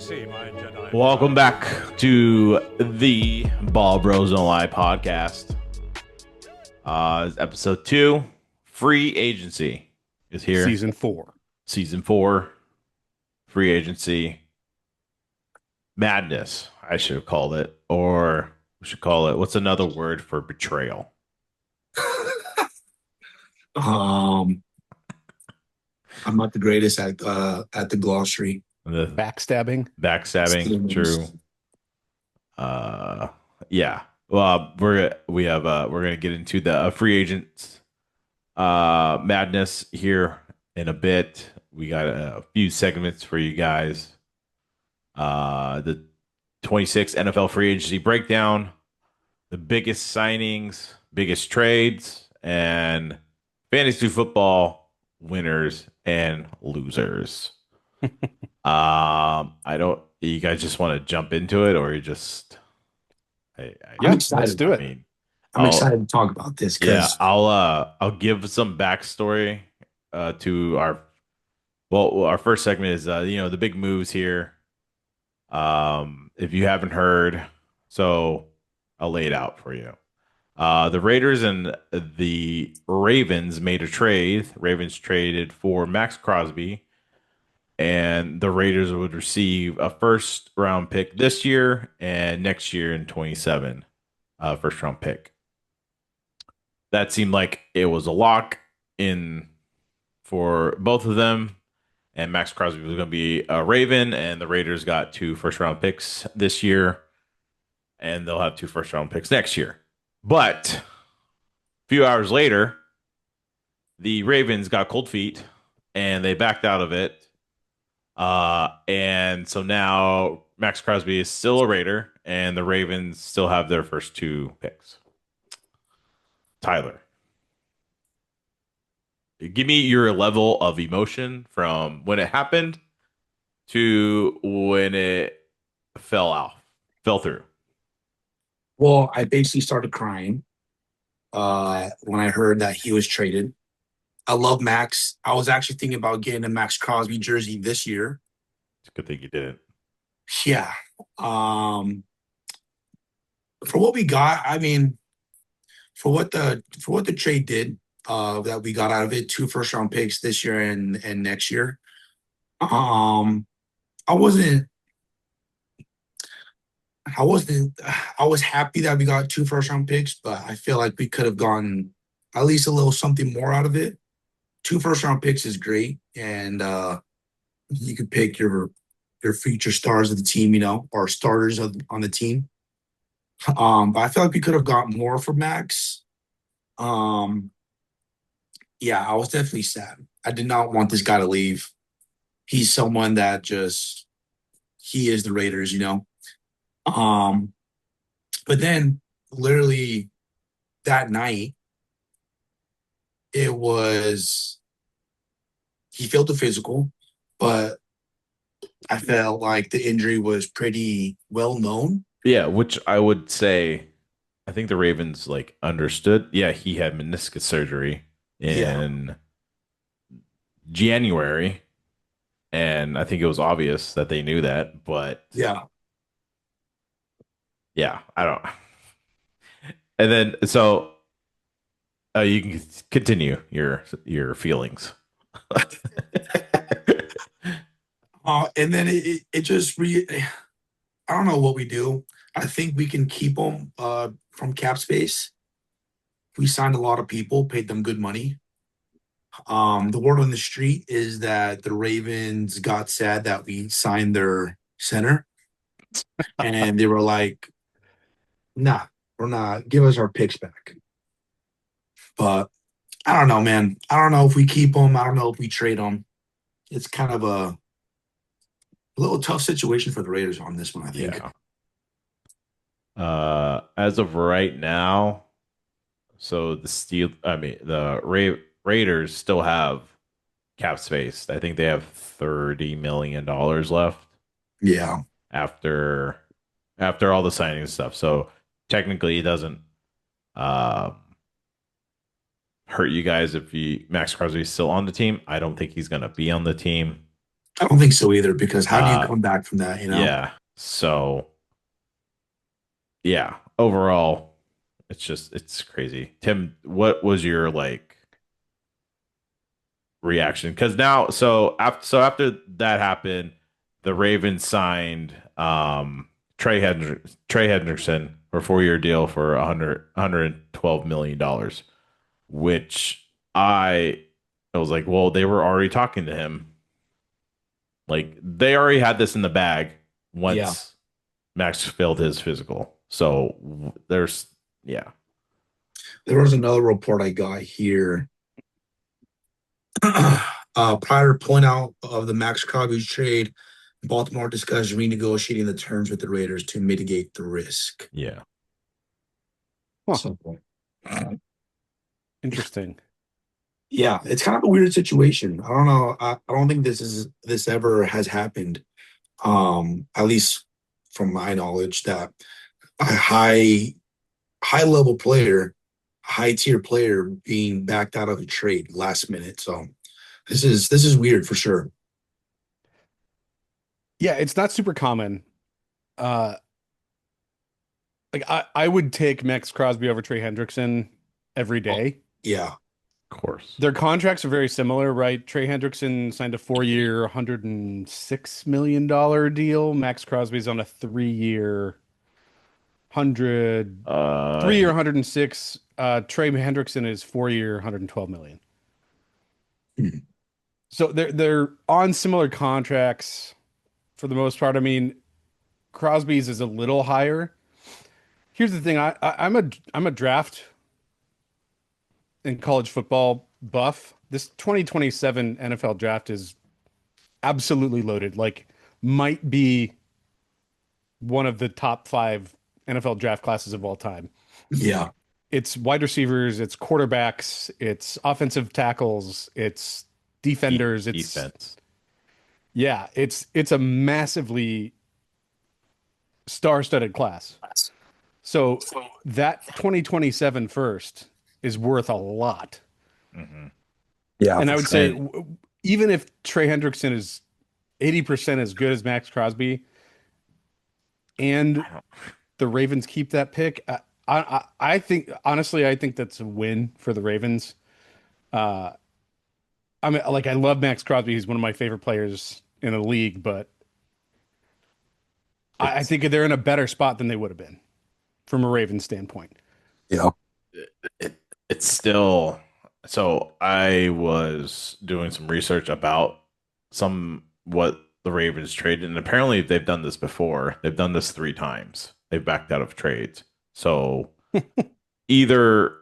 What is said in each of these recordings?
see, my Jedi. Welcome back to the Ball Bros Don't Lie podcast. Episode 2, Free Agency is here. Season 4. Season 4, Free Agency Madness, I should have called it. Or we should call it, what's another word for betrayal? I'm not the greatest at the glossary. The Backstabbing. backstabbing, true. Yeah. Well, we're gonna get into the free agents madness here in a bit. We got a few segments for you guys. The 26 NFL free agency breakdown, the biggest signings, biggest trades, and fantasy football winners and losers. I don't. You guys just want to jump into it, or you just? I'm excited. Let's do it. I'm excited to talk about this because I'll give some backstory to our first segment is the big moves here. If you haven't heard, so I'll lay it out for you. The Raiders and the Ravens made a trade. Ravens traded for Max Crosby, and the Raiders would receive a first round pick this year and next year in 27, first round pick. That seemed like it was a lock in for both of them. And Max Crosby was going to be a Raven, and the Raiders got 2 first round picks this year, and they'll have 2 first round picks next year. But a few hours later, the Ravens got cold feet and they backed out of it. And so now Max Crosby is still a Raider, and the Ravens still have their first 2 picks. Tyler, give me your level of emotion from when it happened to when it fell through. well, I basically started crying when I heard that he was traded. I love Max. I was actually thinking about getting a Max Crosby jersey this year. It's a good thing you didn't. Yeah. For what we got, I mean, for what the trade did, that we got out of it, 2 first round picks this year and next year. I wasn't I wasn't I was happy that we got 2 first round picks, but I feel like we could have gotten at least a little something more out of it. 2 first round picks is great, and you could pick your future stars of the team, or starters on the team. But I feel like we could have got more for Max. Um, yeah, I was definitely sad. I did not want this guy to leave. He's someone that he is the Raiders. Um, but then literally that night, it was he failed the physical, but I felt like the injury was pretty well known. Yeah, which I would say, I think the Ravens understood. Yeah, he had meniscus surgery Yeah. in January, and I think it was obvious that they knew that. But Yeah. yeah, I don't. And then so you can continue your feelings. And then it just I don't know what we do. I think we can keep them from cap space. We signed a lot of people, paid them good money. The word on the street is that the Ravens got sad that we signed their center, and they were like, "Nah, we're not. Give us our picks back." But I don't know, man. I don't know if we keep them. I don't know if we trade them. It's kind of a little tough situation for the Raiders on this one, I think. Yeah. As of right now, so the Raiders still have cap space. I think they have $30 million left Yeah. after all the signing stuff. So technically, it doesn't hurt you guys if Max Crosby is still on the team. I don't think he's going to be on the team. I don't think so either, because how do you Uh, come back from that, you know? yeah. So yeah, overall, it's crazy. Tim, what was your like reaction? Because now, so after that happened, the Ravens signed Trey Hendrickson for a 4 year deal for 112 million dollars, which I was like, well, they were already talking to him. Like they already had this in the bag Yeah. once Max failed his physical. So there's yeah. There was another report I got here. Prior to point out of the Max Crosby trade, Baltimore discussed renegotiating the terms with the Raiders to mitigate the risk. Yeah. Huh. So, Interesting. yeah, it's kind of a weird situation. I don't know. I don't think this ever has happened. At least from my knowledge, that a high level player, high tier player being backed out of a trade last minute. So this is weird for sure. Yeah, it's not super common. Uh, like I would take Max Crosby over Trey Hendrickson every Oh, day. yeah. Of course. Their contracts are very similar, right? Trey Hendrickson signed a 4 year, $106 million deal. Max Crosby's on a 3 year, hundred, Uh, 3 year, 106. Trey Hendrickson is 4 year, 112 million. Hmm. So they're on similar contracts for the most part. I mean, Crosby's is a little higher. Here's the thing. I'm a draft and college football buff. This 2027 NFL draft is absolutely loaded. Like, might be one of the top five NFL draft classes of all time. Yeah. It's wide receivers, it's quarterbacks, it's offensive tackles, it's defenders. It's defense. yeah, it's a massively star-studded class. So that 2027 first is worth a lot. Hmm. Yeah, And I for would sure. say And even if Trey Hendrickson is 80% as good as Max Crosby and I don't, the Ravens keep that pick, I think honestly, I think that's a win for the Ravens. Uh, I mean, like I love Max Crosby. He's one of my favorite players in the league, but I it's think they're in a better spot than they would have been from a Ravens standpoint. Yeah. it, it's still so I was doing some research about some what the Ravens traded, and apparently they've done this before. They've done this 3 times. They've backed out of trades. So either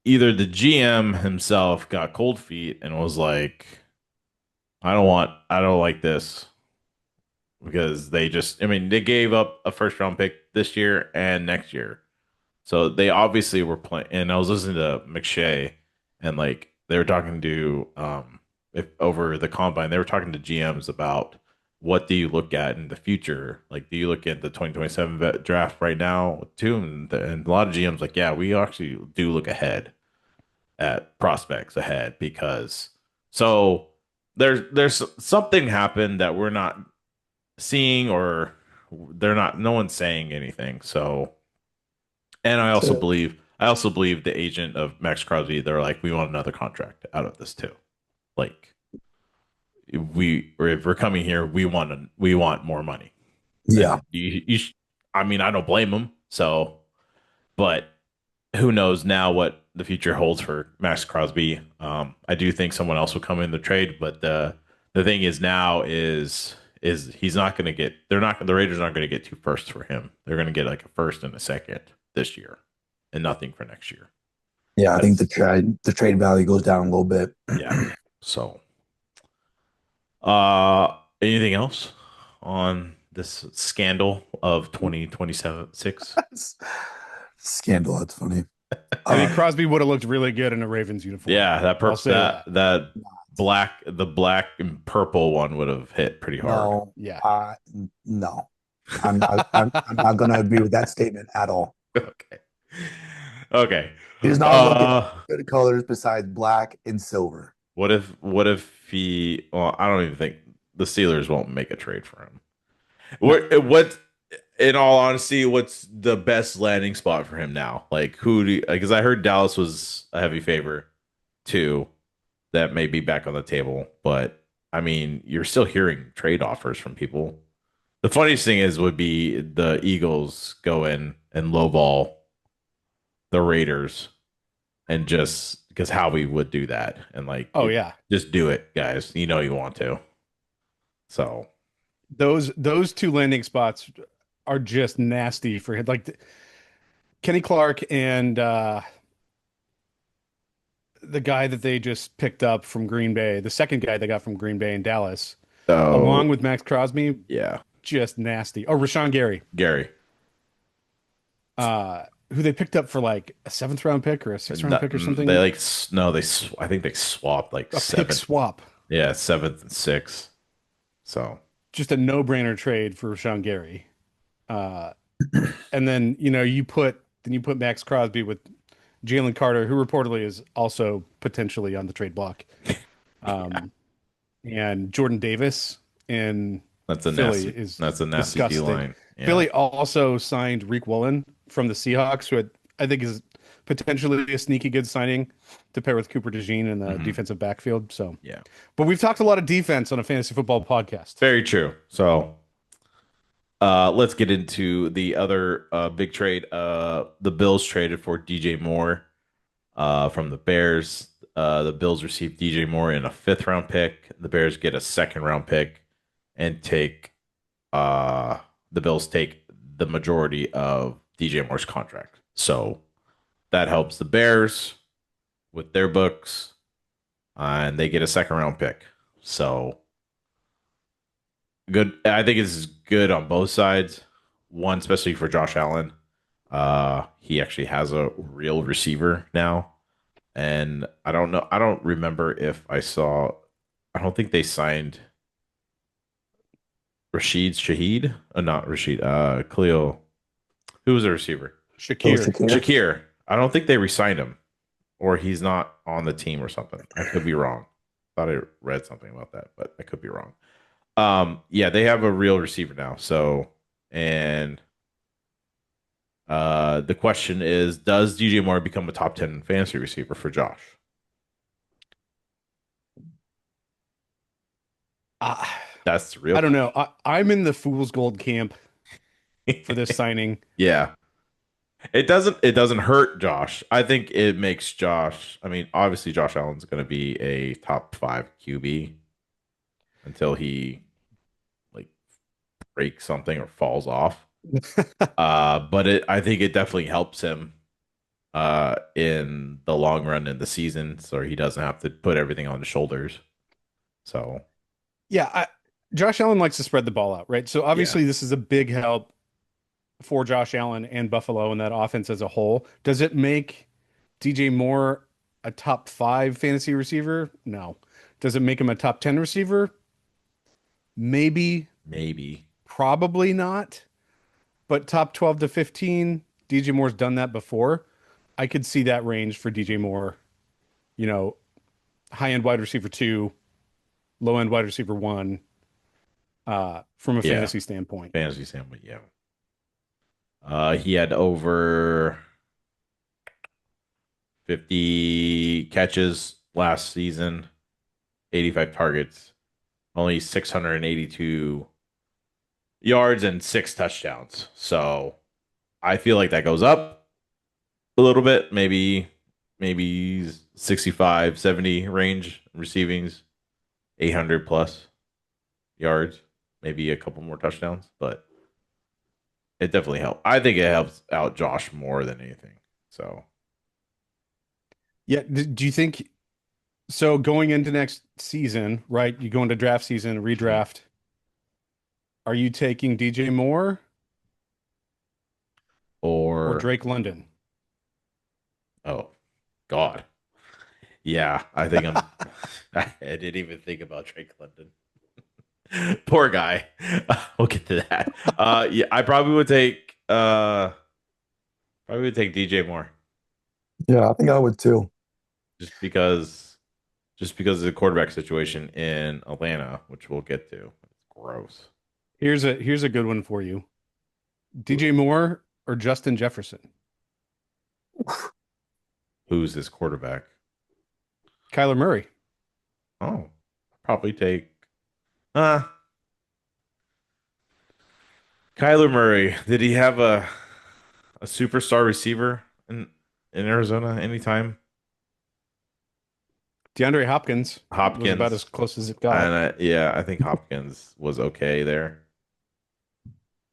either the GM himself got cold feet and was like, I don't like this because they just, I mean, they gave up a first round pick this year and next year. So they obviously were playing. And I was listening to McShay and like they were talking to, if over the combine, they were talking to GMs about what do you look at in the future? Like, do you look at the 2027 draft right now too? And a lot of GMs like, yeah, we actually do look ahead at prospects ahead because so there's something happened that we're not seeing or they're not no one's saying anything. So and So, I also believe the agent of Max Crosby, they're like, we want another contract out of this too. Like or if we're coming here, we want more money. yeah. And I mean, I don't blame them. So, but who knows now what the future holds for Max Crosby. I do think someone else will come in the trade, but the thing is now is he's not going to get. They're not. The Raiders aren't going to get 2 firsts for him. They're going to get like a first and a second this year, and nothing for next year. Yeah, I think That's the trade value goes down a little bit. yeah. So, anything else on this scandal of 2027 6? Scandal, that's funny. I mean, Uh Crosby would have looked really good in a Ravens uniform. Yeah, I'll say that. that the black and purple one would have hit pretty hard. no, Yeah. no. I'm not gonna agree with that statement at all. Okay. Okay. He does not look in Uh, good colors besides black and silver. what if he? Well, I don't even think. the Steelers won't make a trade for him. No. What in all honesty, what's the best landing spot for him now? Like who do because I heard Dallas was a heavy favor too. That may be back on the table, but I mean, you're still hearing trade offers from people. The funniest thing is would be the Eagles go in and lowball the Raiders and just because Howie would do that and like Oh yeah. just do it, guys. You know you want to. So Those two landing spots are just nasty for him. Like Kenny Clark and the guy that they just picked up from Green Bay, the second guy they got from Green Bay in Dallas, oh along with Max Crosby, yeah, just nasty. Oh, Rashawn Gary, Gary. who they picked up for like a seventh round pick or a sixth round pick or They something. like no, I think they swapped like A pick seventh, swap. yeah, seventh and sixth. So Just a no-brainer trade for Rashawn Gary. Uh, and then you put Max Crosby with Jalen Carter, who reportedly is also potentially on the trade block, yeah, and Jordan Davis in that's a Philly nasty is that's a nasty D disgusting. line. Yeah. Philly also signed Reek Woolen from the Seahawks, who I think is potentially a sneaky good signing to pair with Cooper DeJean in the Hmm. defensive backfield. So, Yeah. but we've talked a lot of defense on a fantasy football podcast. Very true. So let's get into the other big trade. The Bills traded for DJ Moore from the Bears. The Bills received DJ Moore in a fifth round pick. The Bears get a second round pick and take uh the Bills take the majority of DJ Moore's contract. So that helps the Bears with their books, and they get a second round pick. So good. I think it's good on both sides. One, especially for Josh Allen. He actually has a real receiver now. And I don't know. I don't remember if I saw. I don't think they signed Rashid Shaheed. Not Rashid. Khalil. Who was a receiver? Oh, Shakir. Shakir. Shakir. I don't think they re-signed him, or he's not on the team or something. I could be wrong. Thought I read something about that, but I could be wrong. Yeah, they have a real receiver now. So, and the question is, does DJ Moore become a top 10 fantasy receiver for Josh? I, That's the real I don't question. know. I'm in the fool's gold camp for this signing. Yeah. It doesn't hurt Josh. I think it makes Josh, I mean, obviously Josh Allen's going to be a top 5 QB until he like breaks something or falls off. But I think it definitely helps him in the long run in the season, so he doesn't have to put everything on his shoulders. So Yeah, Josh Allen likes to spread the ball out, right? So yeah, obviously this is a big help for Josh Allen and Buffalo and that offense as a whole. Does it make DJ Moore a top 5 fantasy receiver? No. Does it make him a top 10 receiver? Maybe, maybe. probably not. But top 12 to 15, DJ Moore's done that before. I could see that range for DJ Moore, you know, high end wide receiver 2, low end wide receiver 1, from a Yeah, fantasy standpoint. fantasy standpoint, yeah. He had over 50 catches last season, 85 targets, only 682 yards and 6 touchdowns. So I feel like that goes up a little bit, maybe 65, 70 range receivings, 800 plus yards, maybe a couple more touchdowns, but it definitely helps. I think it helps out Josh more than anything. So Yeah, do you think so going into next season, right? You go into draft season, mhm. redraft. Are you taking DJ Moore or Or Drake London? oh God. Yeah, I think I'm I didn't even think about Drake London. Poor guy. We'll get to that. Yeah, I probably would take DJ Moore Yeah, I think I would too. just because just because of the quarterback situation in Atlanta, which we'll get to. It's gross. Here's a good one for you. DJ Moore or Justin Jefferson? Who's this quarterback? Kyler Murray. Oh, probably take uh Kyler Murray. Did he have a superstar receiver in Arizona anytime? DeAndre Hopkins was about as Hopkins. close as it got. And yeah, I think Hopkins was okay there.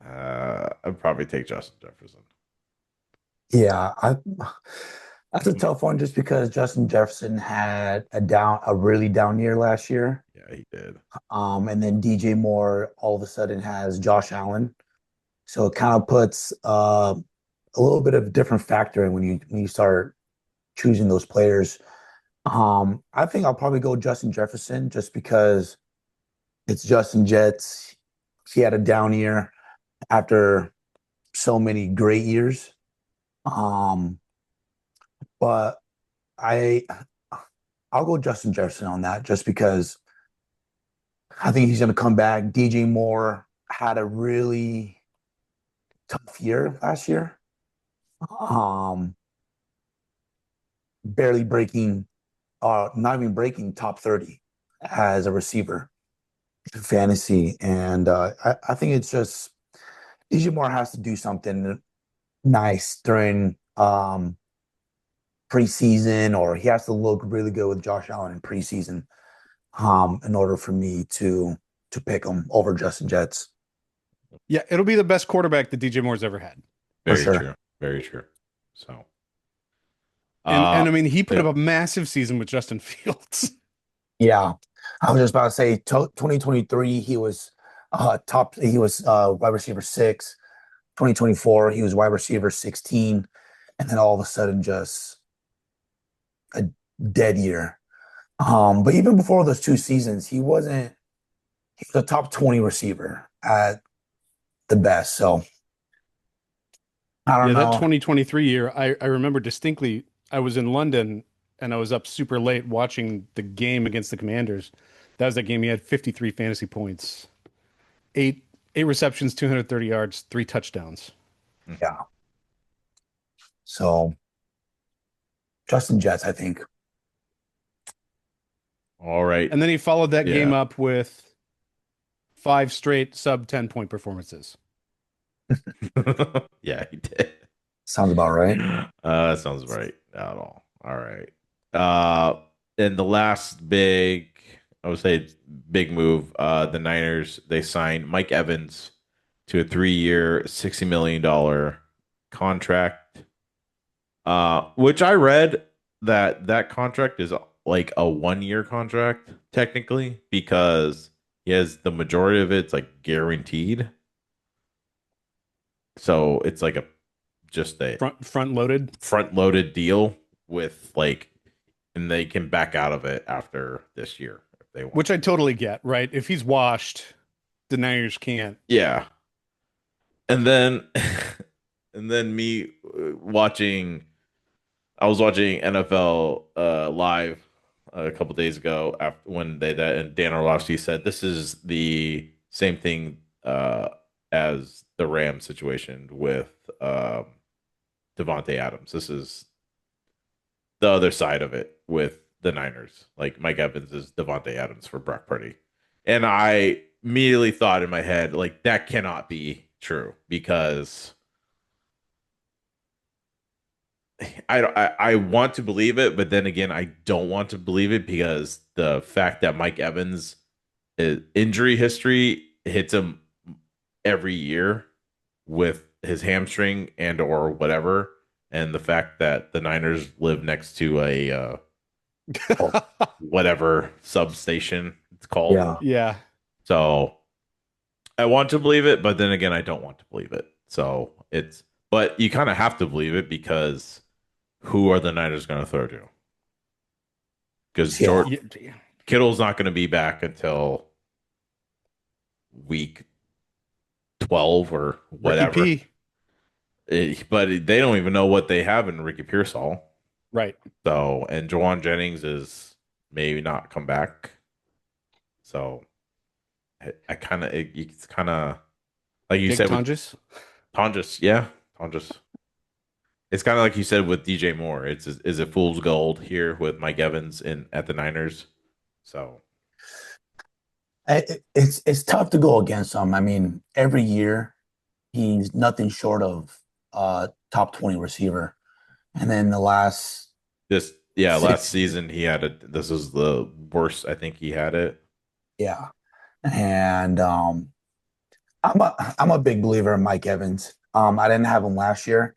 I'd probably take Justin Jefferson. Yeah, that's a tough one just because Justin Jefferson had a really down year last year. Yeah, he did. And then DJ Moore all of a sudden has Josh Allen. So it kind of puts a little bit of a different factor in when you start choosing those players. I think I'll probably go Justin Jefferson just because it's Justin Jets. He had a down year after so many great years. Um, but I I'll go Justin Jefferson on that just because I think he's going to come back. DJ Moore had a really tough year last year. Um, barely breaking, not even breaking top 30 as a receiver in fantasy. And I think it's just DJ Moore has to do something nice during preseason, or he has to look really good with Josh Allen in preseason in order for me to pick him over Justin Jets Yeah, it'll be the best quarterback that DJ Moore's ever had. for Very sure. true. Very true. So, And I mean, he put yeah. up a massive season with Justin Fields. Yeah, I was just about to say 2023 he was wide receiver 6. 2024 he was wide receiver 16, and then all of a sudden just a dead year. But even before those 2 seasons, he was a top 20 receiver at the best. So I don't Yeah, that know. 2023 year, I remember distinctly. I was in London and I was up super late watching the game against the Commanders. That was that game. He had 53 fantasy points, eight receptions, 230 yards, 3 touchdowns. Yeah. So Justin Jets, I think. All right. And then he followed that game Yeah. up with 5 straight sub 10-point performances. Yeah, he did. Sounds about right. That sounds right. Not at all. All right. And the last I would say big move, the Niners, they signed Mike Evans to a 3-year, $60 million contract. Which I read that contract is like a 1-year contract, technically, because he has the majority of it's like guaranteed. So it's like just a Front loaded. front loaded deal with like, and they can back out of it after this year if they want. Which I totally get, right? If he's washed, the Niners can't. Yeah. And then and then me I was watching NFL live a couple days ago after when and Dan Orlovsky said this is the same thing as the Rams situation with Devontae Adams. This is the other side of it with the Niners. Like Mike Evans is Devontae Adams for Brock Purdy. And I immediately thought in my head, like, that cannot be true because I want to believe it, but then again, I don't want to believe it because the fact that Mike Evans' injury history hits him every year with his hamstring and or whatever, and the fact that the Niners live next to a whatever substation it's called. Yeah. Yeah. So I want to believe it, but then again, I don't want to believe it. So but you kind of have to believe it because who are the Niners going to throw to? Because Yeah. Kittle's not going to be back until week 12 or whatever. Ricky P. But they don't even know what they have in Ricky Pearsall. Right. So, and Jawan Jennings is maybe not come back. So I kind of it's kind of like you Jake said with Tonjes. Tonjes, yeah, Tonjes. It's kind of like you said with DJ Moore. Is it fool's gold here with Mike Evans in at the Niners? So It's tough to go against him. I mean, every year he's nothing short of top 20 receiver. And then the last this yeah, last six, season he had it. This is the worst I think he had it. yeah. And I'm a big believer in Mike Evans. I didn't have him last year.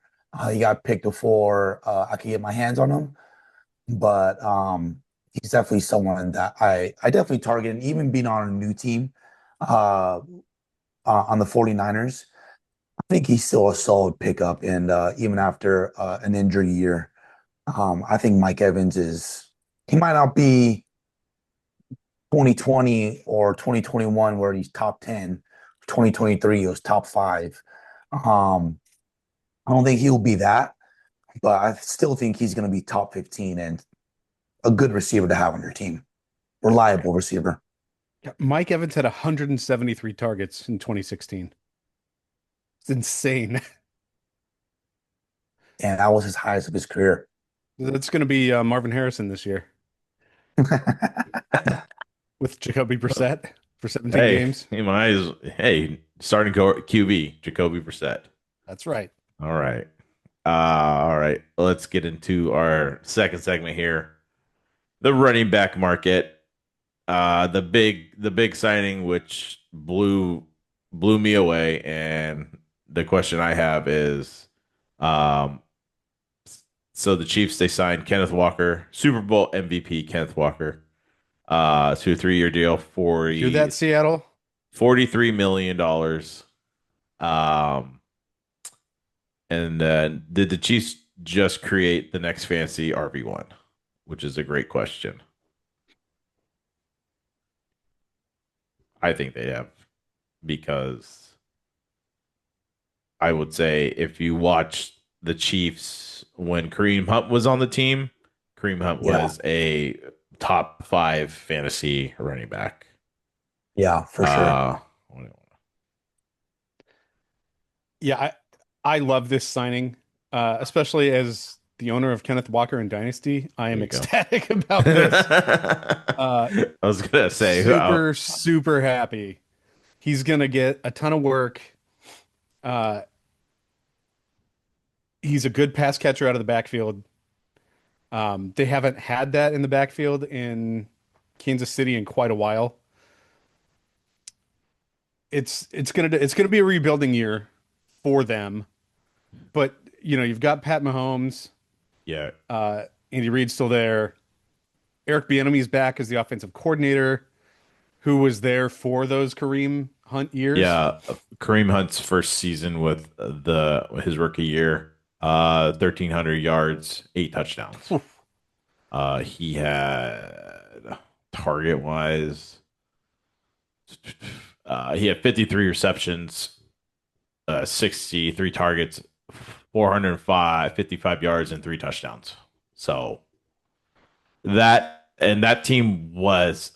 He got picked before I could get my hands on him, but he's definitely someone that I definitely target. And even being on a new team uh, on the 49ers, I think he's still a solid pickup. And even after an injury year, I think Mike Evans is, he might not be 2020 or 2021 where he's top 10. 2023 he was top 5. I don't think he'll be that, but I still think he's going to be top 15 and a good receiver to have on your team. Reliable receiver. Yeah, Mike Evans had 173 targets in 2016. It's insane. And that was his highest of his career. That's going to be Marvin Harrison this year with Jacoby Brissett for 17 Hey, games. in my eyes, hey, starting QB Jacoby Brissett. That's right. All right. All right. Let's get into our second segment here. The running back market. The big signing which blew me away. And the question I have is um so the Chiefs they signed Kenneth Walker, Super Bowl MVP Kenneth Walker, to a 3-year deal, Hear that, Seattle? $43 million. Um And then did the Chiefs just create the next fancy RB1? Which is a great question. I think they have, because I would say if you watch the Chiefs when Kareem Hunt was on the team, Kareem Hunt Yeah, was a top 5 fantasy running back. yeah, for sure. Uh, Yeah, I love this signing, especially as the owner of Kenneth Walker and Dynasty. I there am you go. ecstatic about this. Uh, I was gonna say, super, super happy. He's gonna get a ton of work. Uh, he's a good pass catcher out of the backfield. They haven't had that in the backfield in Kansas City in quite a while. It's gonna be a rebuilding year for them, but you've got Pat Mahomes, yeah, Andy Reid's still there. Eric Bieniemy's back as the offensive coordinator, who was there for those Kareem Hunt years. yeah. Kareem Hunt's first season with the his rookie year, 1,300 yards, 8 touchdowns. He had target wise, he had 53 receptions, 63 targets, 405, 55 yards, and 3 touchdowns. So that team was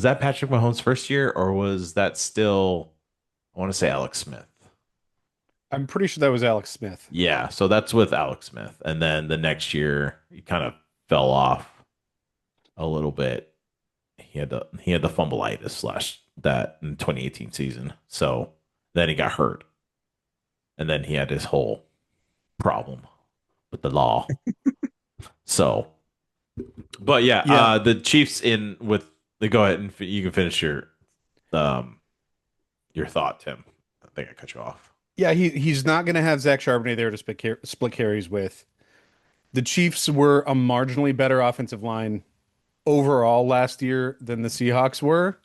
that Patrick Mahomes' first year, or was that still, I want to say, Alex Smith? I'm pretty sure that was Alex Smith. Yeah, so that's with Alex Smith. And then the next year he kind of fell off a little bit. He had the fumbleitis slash that in 2018 season. So then he got hurt. And then he had his whole problem with the law. So, but yeah, Yeah, the Chiefs in with the go ahead and you can finish um your thought, Tim. I think I cut you off. yeah, he's not going to have Zach Charbonnet there to split carries with. The Chiefs were a marginally better offensive line overall last year than the Seahawks were.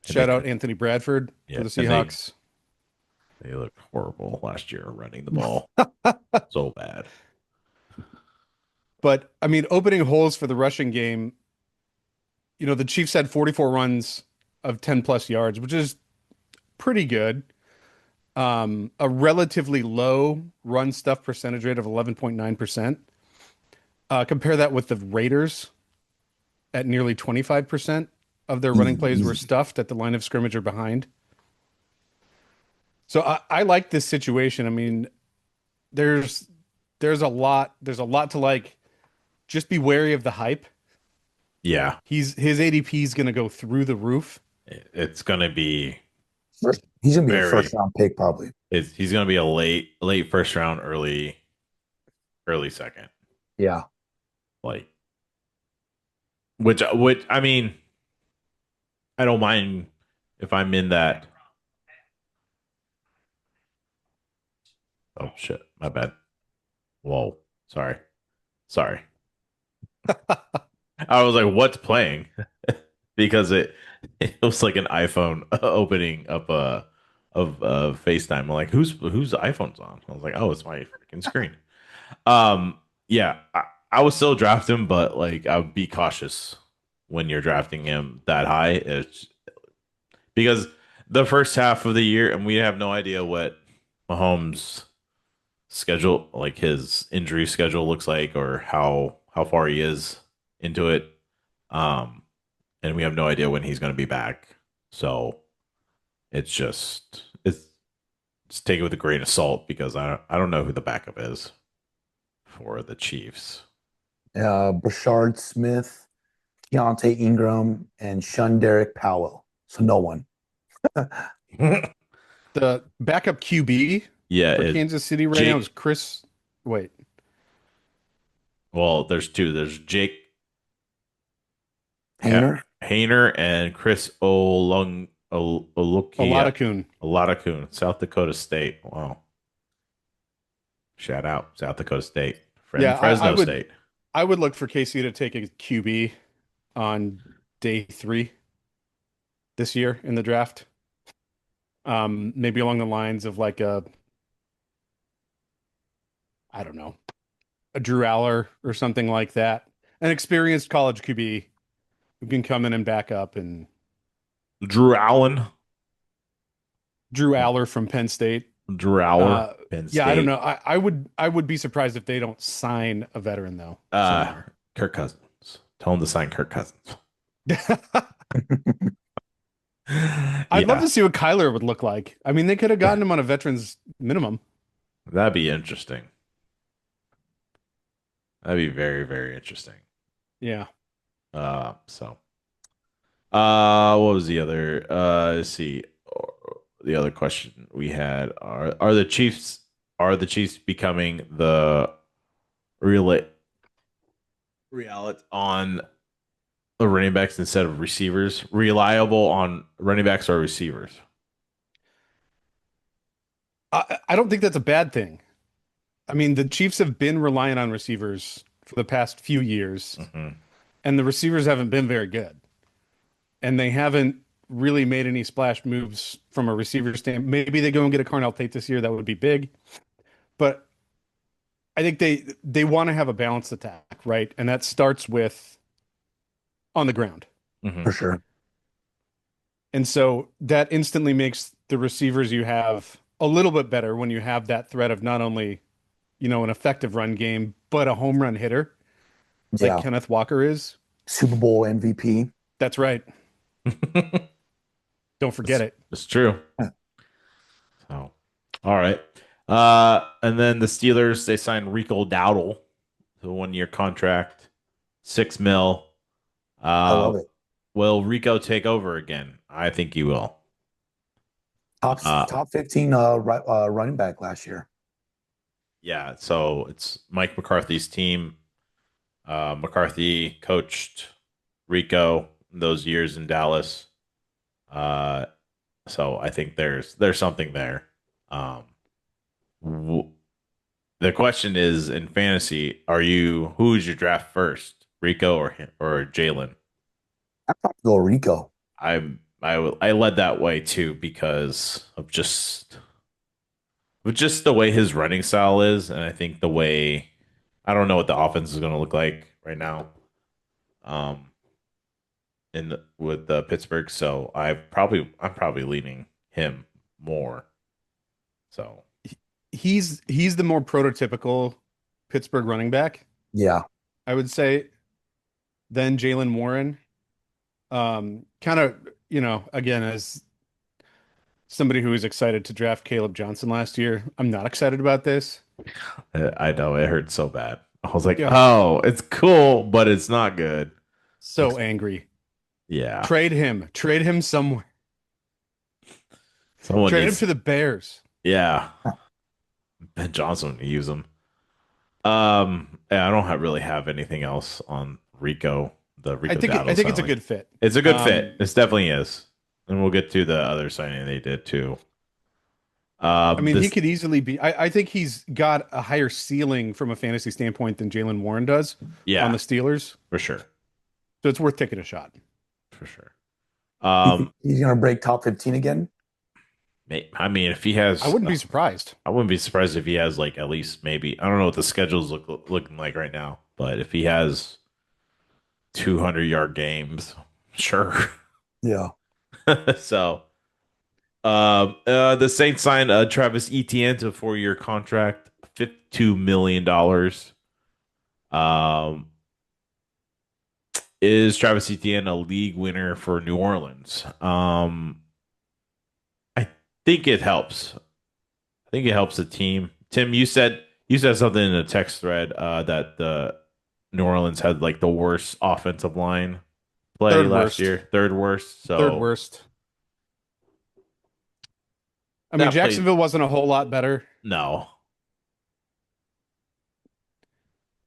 And they Shout out Anthony Bradford for yeah, the and they Seahawks. they looked horrible last year running the ball. So bad. But I mean, opening holes for the rushing game, the Chiefs had 44 runs of 10 plus yards, which is pretty good. A relatively low run stuff percentage rate of 11.9%. Compare that with the Raiders at nearly 25% of their running Easy, plays were easy. stuffed at the line of scrimmage or behind. So I like this situation. I mean, there's there's a lot to like. Just be wary of the hype. Yeah, His ADP is going to go through the roof. it's gonna be He's gonna be a first very. round pick probably. He's gonna be a late first round, early second. Yeah. Like which I mean, I don't mind if I'm in that. Oh shit, my bad. Whoa, sorry. I was like, what's playing? Because it was like an iPhone opening up of FaceTime. I'm like, whose iPhone's on? I was like, oh, it's my freaking screen. Yeah, I would still draft him, but like I would be cautious when you're drafting him that high. It's because the first half of the year, and we have no idea what Mahomes' schedule, like his injury schedule, looks like, or how far he is into it. Um, and we have no idea when he's going to be back. So it's just take it with a grain of salt because I don't know who the backup is for the Chiefs. Brashard Smith, Keontae Ingram, and Shunderick Powell. So no one. The backup QB Yeah, for it Kansas City right now is Jake. Chris. Wait, Well, there's two. There's Jake Hayner. Hayner and Chris Olukia Oladakunn. Olatakun, South Dakota State. Wow. Shout out South Dakota State. Yeah, Fresno State. I would look for KC to take a QB on day 3 this year in the draft. Maybe along the lines of like I don't know, a Drew Aller or something like that. An experienced college QB who can come in and back up, and Drew Allen. Drew Aller from Penn State. Drew Aller, Penn Yeah, I don't State. know. I would be surprised if they don't sign a veteran though Uh somewhere. Kirk Cousins. Tell him to sign Kirk Cousins. I'd love Yeah, to see what Kyler would look like. I mean, they could have gotten him on a veteran's minimum. that'd be interesting. That'd be very, very interesting. Yeah. So what was the other let's see. The other question we had are the Chiefs becoming the real reality on the running backs instead of receivers? Reliable on running backs or receivers? I don't think that's a bad thing. I mean, the Chiefs have been relying on receivers for the past few years, Hmm. and the receivers haven't been very good. And they haven't really made any splash moves from a receiver stand. Maybe they go and get a Carnell Tate this year. That would be big. But I think they want to have a balanced attack, right? And that starts with on the ground. Hmm. For sure. And so that instantly makes the receivers you have a little bit better when you have that threat of not only, an effective run game, but a home run hitter like Yeah. Kenneth Walker is. Super Bowl MVP. That's right. Don't forget it. It's true. So, all right. And then the Steelers, they signed Rico Dowdle to a 1 year contract, 6 mil. I Uh, love it. will Rico take over again? I think he will. Top Uh, top 15 running back last year. yeah. So it's Mike McCarthy's team. McCarthy coached Rico those years in Dallas. Uh, so I think there's something there. Um, w- the question is in fantasy, who's your draft first, Rico or Jalen? I probably go Rico. I led that way too because of just the way his running style is, and I think the way I don't know what the offense is going to look like right now. Um, with Pittsburgh, so I'm probably leaning him more. So He's the more prototypical Pittsburgh running back. Yeah. I would say, then Jalen Warren. Kind of, again, as somebody who was excited to draft Caleb Johnson last year, I'm not excited about this. I know it hurt so bad. I was like, Yeah, oh, it's cool, but it's not good. so angry. Yeah, Trade him somewhere. someone Trade him needs. to the Bears. Yeah, Ben Johnson to use them. Yeah, I don't really have anything else on Rico, the Rico I Dowdle think it's a signing. good fit. It's a good fit. Um, This definitely is, and we'll get to the other signing they did too. I mean, he This, could easily be. I think he's got a higher ceiling from a fantasy standpoint than Jalen Warren does on yeah, the Steelers. for sure, So it's worth taking a shot. for sure. You think Um, he's gonna break top 15 again? I mean, if he I has, wouldn't be surprised. I wouldn't be surprised if he has like at least maybe I don't know what the schedule's looking like right now, but if he has 200-yard games, sure. Yeah. So, the Saints signed Travis Etienne to a 4-year contract, $52 million. Um, is Travis Etienne a league winner for New Orleans? I think it helps. I think it helps the team. Tim, you said something in the text thread that the New Orleans had like the worst offensive line play Third last worst. year, third worst. Third So worst. I mean, that plays Jacksonville wasn't a whole lot better. no.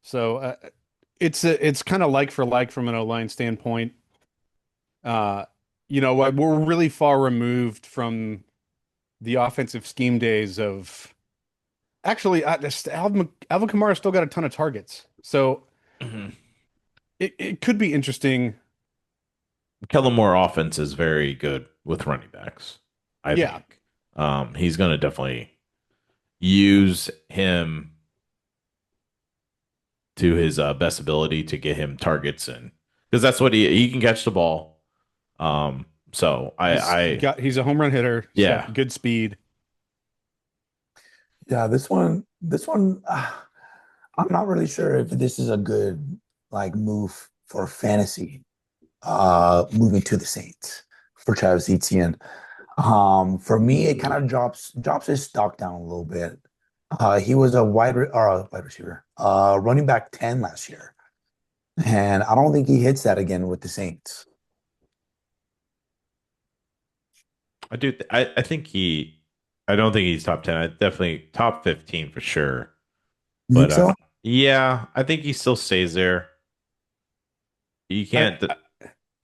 So it's kind of like for like from an O-line standpoint. Uh, we're really far removed from the offensive scheme days of actually Alvin Kamara still got a ton of targets. So Mhm. it could be interesting. Kellen Moore offense is very good with running backs. I Yeah. think he's going to definitely use him to his best ability to get him targets and because that's what he can catch the ball. So He's a home run hitter. He's yeah, got good speed. Yeah, this one, I'm not really sure if this is a good like move for fantasy. Moving to the Saints for Travis Etienne. For me, it kind of drops his stock down a little bit. He was a wide receiver, running back 10 last year, and I don't think he hits that again with the Saints. I do. I think he. I don't think he's top 10. I definitely top 15 for sure. You But think so? yeah, I think he still stays there. You I, can't you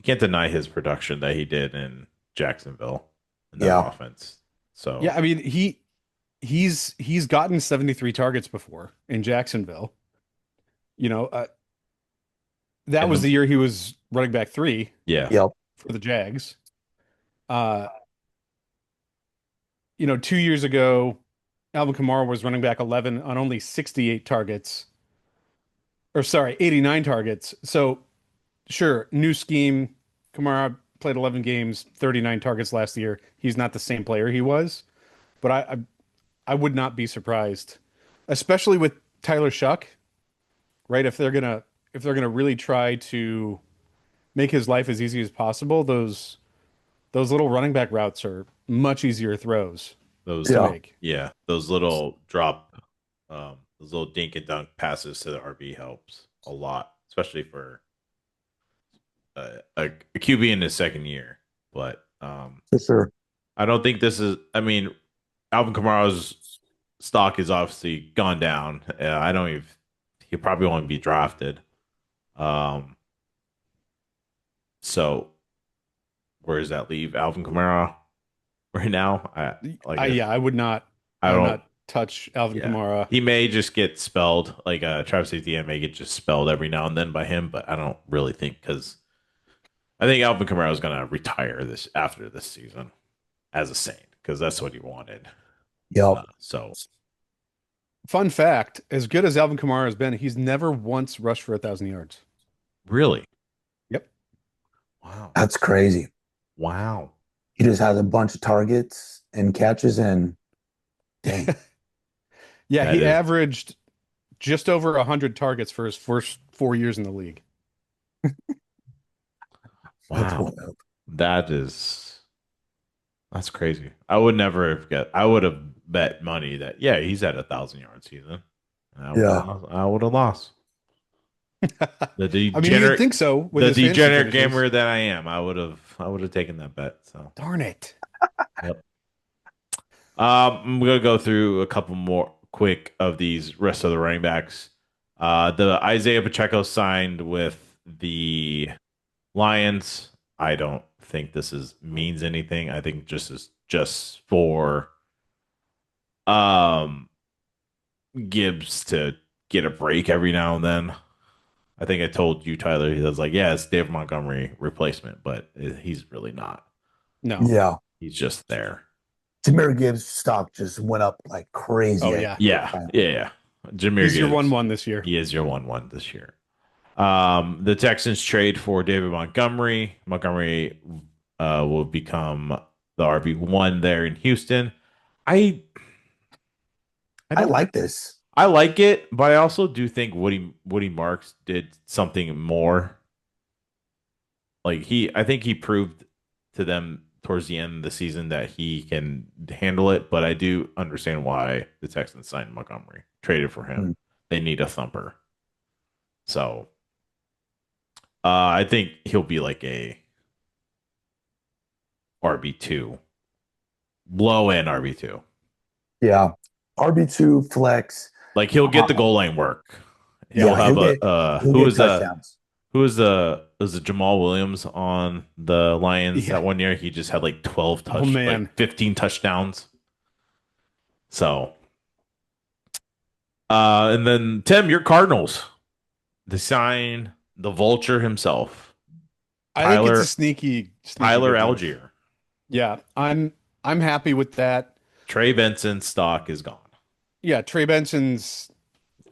can't deny his production that he did in Jacksonville in that Yeah, offense. So yeah, I mean he's gotten 73 targets before in Jacksonville. You know, that and was the year he was running back 3 yeah, yep, for the Jags. Uh, 2 years ago, Alvin Kamara was running back 11 on only 68 targets, or sorry, 89 targets. So sure, new scheme. Kamara played 11 games, 39 targets last year. He's not the same player he was, but I would not be surprised, especially with Tyler Shuck, right? If they're gonna really try to make his life as easy as possible, those little running back routes are much easier throws those to yeah, make. yeah, those little drop those little dink and dunk passes to the RB helps a lot, especially for a QB in his second year. But for sure. I don't think this is. I mean, Alvin Kamara's stock is obviously gone down. I don't even. He probably won't be drafted. Um, so where does that leave Alvin Kamara right now? I like if Yeah, I would not. I I would don't. not touch Alvin Yeah, Kamara. he may just get spelled like Travis Etienne may get just spelled every now and then by him, but I don't really think because I think Alvin Kamara is going to retire this after this season as a Saint because that's what he wanted. Yep. So Fun fact: as good as Alvin Kamara has been, he's never once rushed for 1,000 yards. really, Yep. wow, That's crazy. wow. He just has a bunch of targets and catches, and dang, Yeah, That he is averaged just over 100 targets for his first 4 years in the league. That's Wow. wild. That's crazy. I would never have I would have bet money that yeah, he's at 1,000 yard season. And Yeah. I would have lost. The I mean, you'd think so with the his fantasy degenerate finishes. gamer that I am, I would have taken that bet. So Darn it. yep. I'm gonna go through a couple more quick of these rest of the running backs. The Isaiah Pacheco signed with the Lions. I don't think this is means anything. I think just for um Gibbs to get a break every now and then. I think I told you, Tyler, he was like, yeah, it's Dave Montgomery replacement, but he's really not. No. Yeah. He's just there. Jameer Gibbs' stock just went up like crazy. Oh, yeah. Yeah. Jameer He's your Gibbs. 1-1 this year. He is your 1-1 this year. The Texans trade for David Montgomery. Montgomery will become the RB1 there in Houston. I I like this. I like it, but I also do think Woody Marks did something more. Like I think he proved to them towards the end of the season that he can handle it. But I do understand why the Texans signed Montgomery, traded for him. Mm. They need a thumper. So I think he'll be like a RB2, low end RB2. Yeah. RB2 flex. Like he'll get the goal line work. He'll Yeah, have he'll get touchdowns. who was the Jamal Williams on the Lions Yeah. that one year? He just had like 12 Oh, man. like 15 touchdowns. So and then Tim, your Cardinals. They sign the vulture himself. I think it's a sneaky Tyler good move. Algier. Yeah, I'm happy with that. Trey Benson's stock is gone. Yeah, Trey Benson's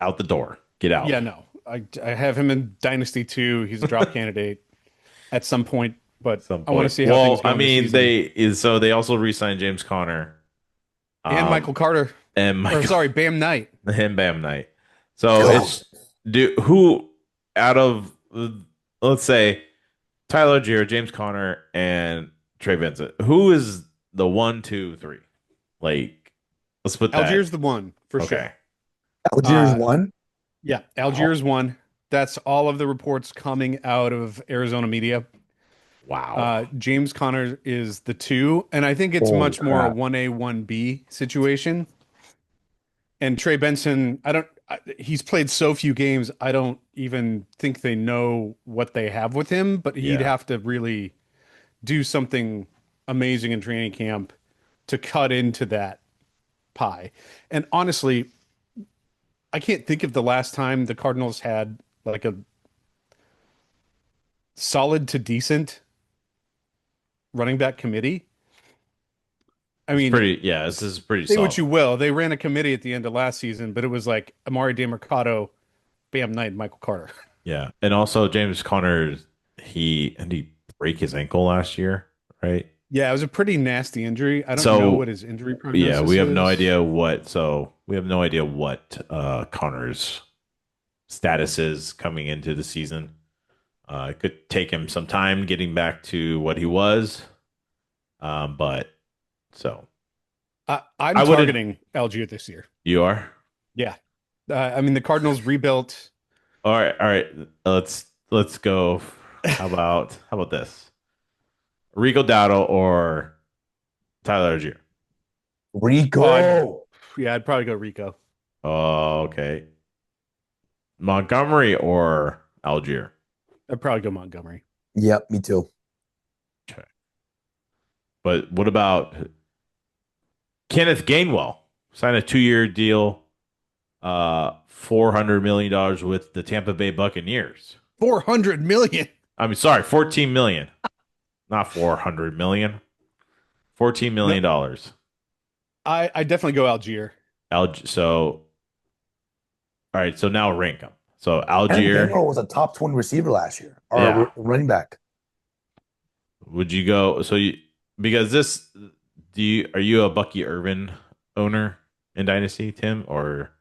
Out the door. Get out. Yeah, no. I have him in Dynasty 2. He's a drop candidate at some point, but I want to see how things go. I mean, they also re-signed James Conner and Michael Carter. Bam Knight. And Bam Knight. So it's who out of let's say Tyler Algier, James Conner, and Trey Benson, who is the 1, 2, 3? Like, let's put that. Algier's the one for sure. Algier's one. Yeah, Algier's one. That's all of the reports coming out of Arizona media. Wow. James Conner is the 2, and I think it's much more a 1A, 1B situation. And Trey Benson, he's played so few games, I don't even think they know what they have with him, but he'd have to really do something amazing in training camp to cut into that pie. And honestly, I can't think of the last time the Cardinals had like a solid to decent running back committee. I mean, this is pretty say solid. what you will. They ran a committee at the end of last season, but it was like Amari DeMercado, Bam Knight, and Michael Carter. Yeah. And also James Conner, he break his ankle last year, right? Yeah, it was a pretty nasty injury. I don't know what his injury prognosis is. Yeah, we have no idea what Connor's status is coming into the season. It could take him some time getting back to what he was. But so I'm targeting Algier this year. You are? Yeah. I mean, the Cardinals rebuilt. All right. Let's go. How about this? Rico Dowdle or Tyler Algier? Rico. I'd probably go Rico. Oh, okay. Montgomery or Algier? I'd probably go Montgomery. Yep, me too. Okay. But what about Kenneth Gainwell? Signed a 2-year deal, $400 million with the Tampa Bay Buccaneers. $400 million. I mean, sorry, $14 million. Not $400 million. $14 million. No. I definitely go Algier. So, all right. So now rank them. So Algier was a top 20 receiver last year, or running back. Would you go? Because are you a Bucky Irvin owner in Dynasty, Tim, or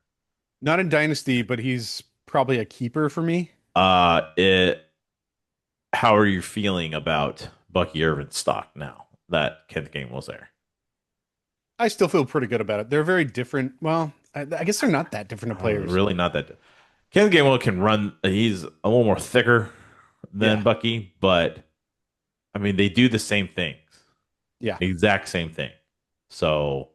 Not in Dynasty, but he's probably a keeper for me. It. How are you feeling about Bucky Irvin's stock now that Kent Gainwell's there? I still feel pretty good about it. They're very different. Well, I guess they're not that different of players. Really not that. Kent Gainwell can run. He's a little more thicker than Yeah. Bucky, but I mean they do the same things, Yeah. exact same thing. So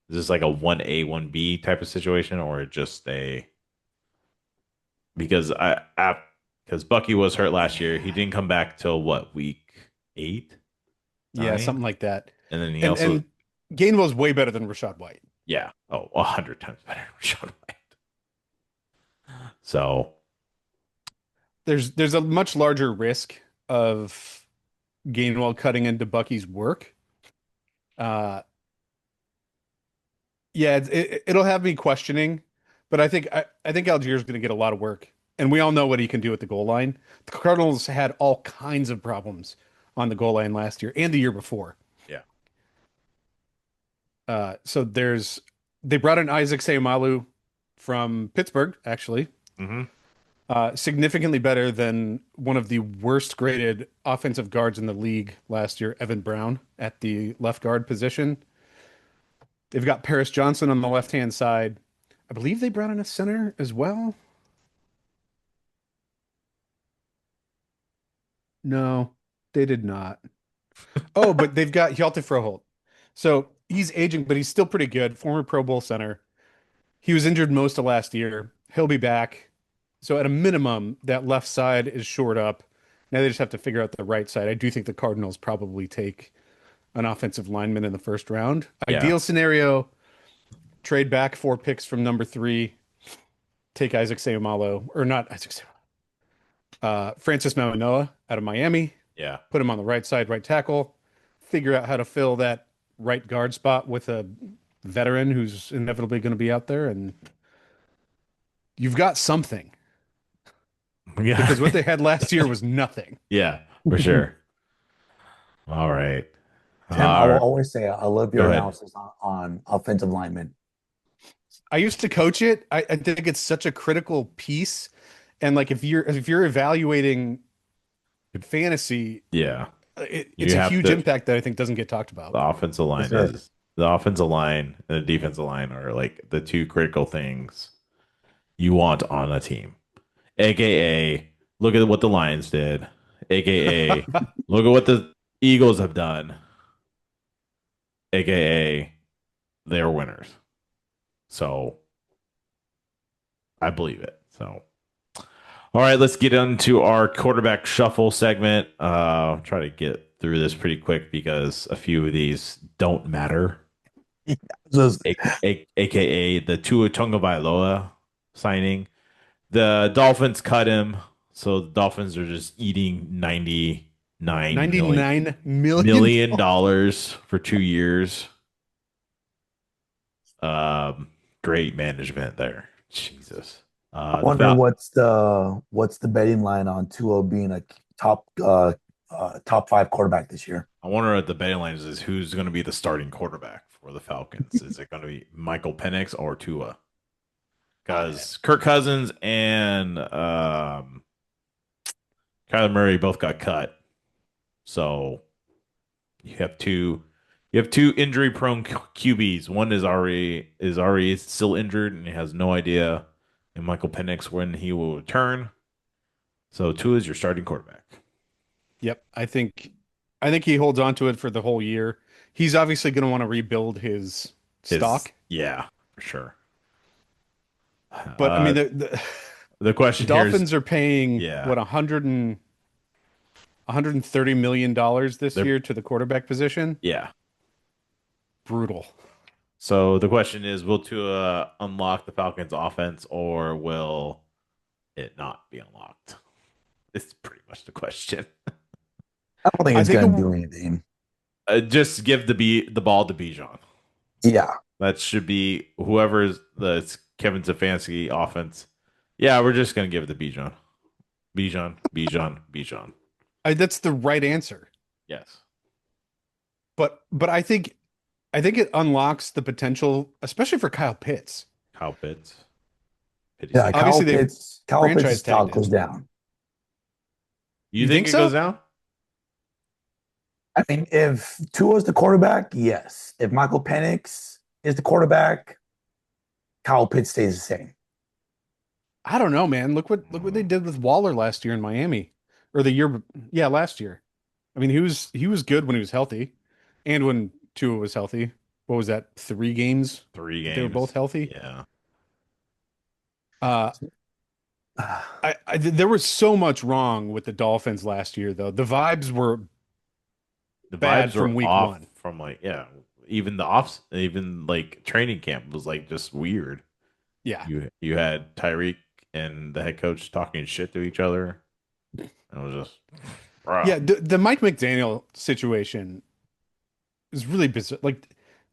is this like a 1A 1B type of situation, or just a because because Bucky was hurt last year. He didn't come back till what, week 8, Yeah, 9, something like that. and then he And also Gainwell's way better than Rashad White. yeah, 100 times better than Sean White. So There's a much larger risk of Gainwell cutting into Bucky's work. Uh, yeah, it'll have me questioning, but I think Algier's going to get a lot of work, and we all know what he can do at the goal line. The Cardinals had all kinds of problems on the goal line last year and the year before. yeah, So they brought in Isaac Seumalo from Pittsburgh, actually, hmm significantly better than one of the worst graded offensive guards in the league last year, Evan Brown, at the left guard position. They've got Paris Johnson on the left-hand side. I believe they brought in a center as well. No, they did not. Oh, but they've got Hjalte Froholt. So he's aging, but he's still pretty good. Former Pro Bowl center. He was injured most of last year. He'll be back. So at a minimum, that left side is shored up. Now they just have to figure out the right side. I do think the Cardinals probably take an offensive lineman in the first round. yeah, Ideal scenario, trade back 4 picks from number 3, take Isaac Seumalo, or not Isaac Seumalo, Francis Manoa out of Miami, yeah. put him on the right side, right tackle, figure out how to fill that right guard spot with a veteran who's inevitably going to be out there, and you've got something. Yeah, Because what they had last year was nothing. yeah, for sure. All right. Tim, I will Uh, always say I love Go your ahead. analysis on offensive linemen. I used to coach it. I think it's such a critical piece. And like if you're evaluating fantasy, Yeah, it's you a have huge to. impact that I think doesn't get talked The about. offensive For line sure. is the offensive line and the defensive line are like the two critical things you want on a team. AKA, look at what the Lions did. AKA, look at what the Eagles have done. AKA, they're winners. So I believe it. So all right, let's get into our quarterback shuffle segment. Try to get through this pretty quick because a few of these don't matter. Just AKA the Tua Tagovailoa signing. The Dolphins cut him, so the Dolphins are just eating $99 million $99 million. for 2 years. Great management there. Jesus. I'm The wondering what's the betting line on Tua being a top 5 quarterback this year. I wonder what the betting line is who's going to be the starting quarterback for the Falcons. Is it going to be Michael Penix or Tua? Because Kirk Cousins and Kyler Murray both got cut. So you have two injury prone QBs. One is already still injured and has no idea and Michael Penix when he will return. So Tua is your starting quarterback. Yep, I think he holds on to it for the whole year. He's obviously going to want to rebuild his stock, Yeah, for sure. but I mean The the question here is Dolphins are paying yeah, what 130 million dollars this they're year to the quarterback position. yeah. Brutal. So the question is, will Tua unlock the Falcons' offense, or will it not be unlocked? It's pretty much the question. I don't think I it's think going to do anything. Just give the ball to Bijan. Yeah, That should be whoever's the Kevin Stefanski offense. Yeah, we're just gonna give it to Bijan. Bijan. That's the right answer. Yes. But I think it unlocks the potential, especially for Kyle Pitts. Kyle Pitts. Pity Yeah, season. Obviously, they've Kyle Pitts' franchise stock tagged goes him. down. You You think think it so? goes down? I mean, if Tua's the quarterback, yes. If Michael Penix is the quarterback, Kyle Pitts stays the same. I don't know, man. Look what they did with Waller last year in Miami, or the year, yeah, last year. I mean, he was good when he was healthy, and when Tua was healthy. What was that? 3 games Three that they were both games. healthy. Yeah. Uh, there was so much wrong with the Dolphins last year, though. The vibes were The bad vibes from were week off one. from like, yeah, even the offs, even like training camp was like just weird. Yeah, You had Tyreek and the head coach talking shit to each other. It was just, bro. yeah. The Mike McDaniel situation is really bizarre. Like,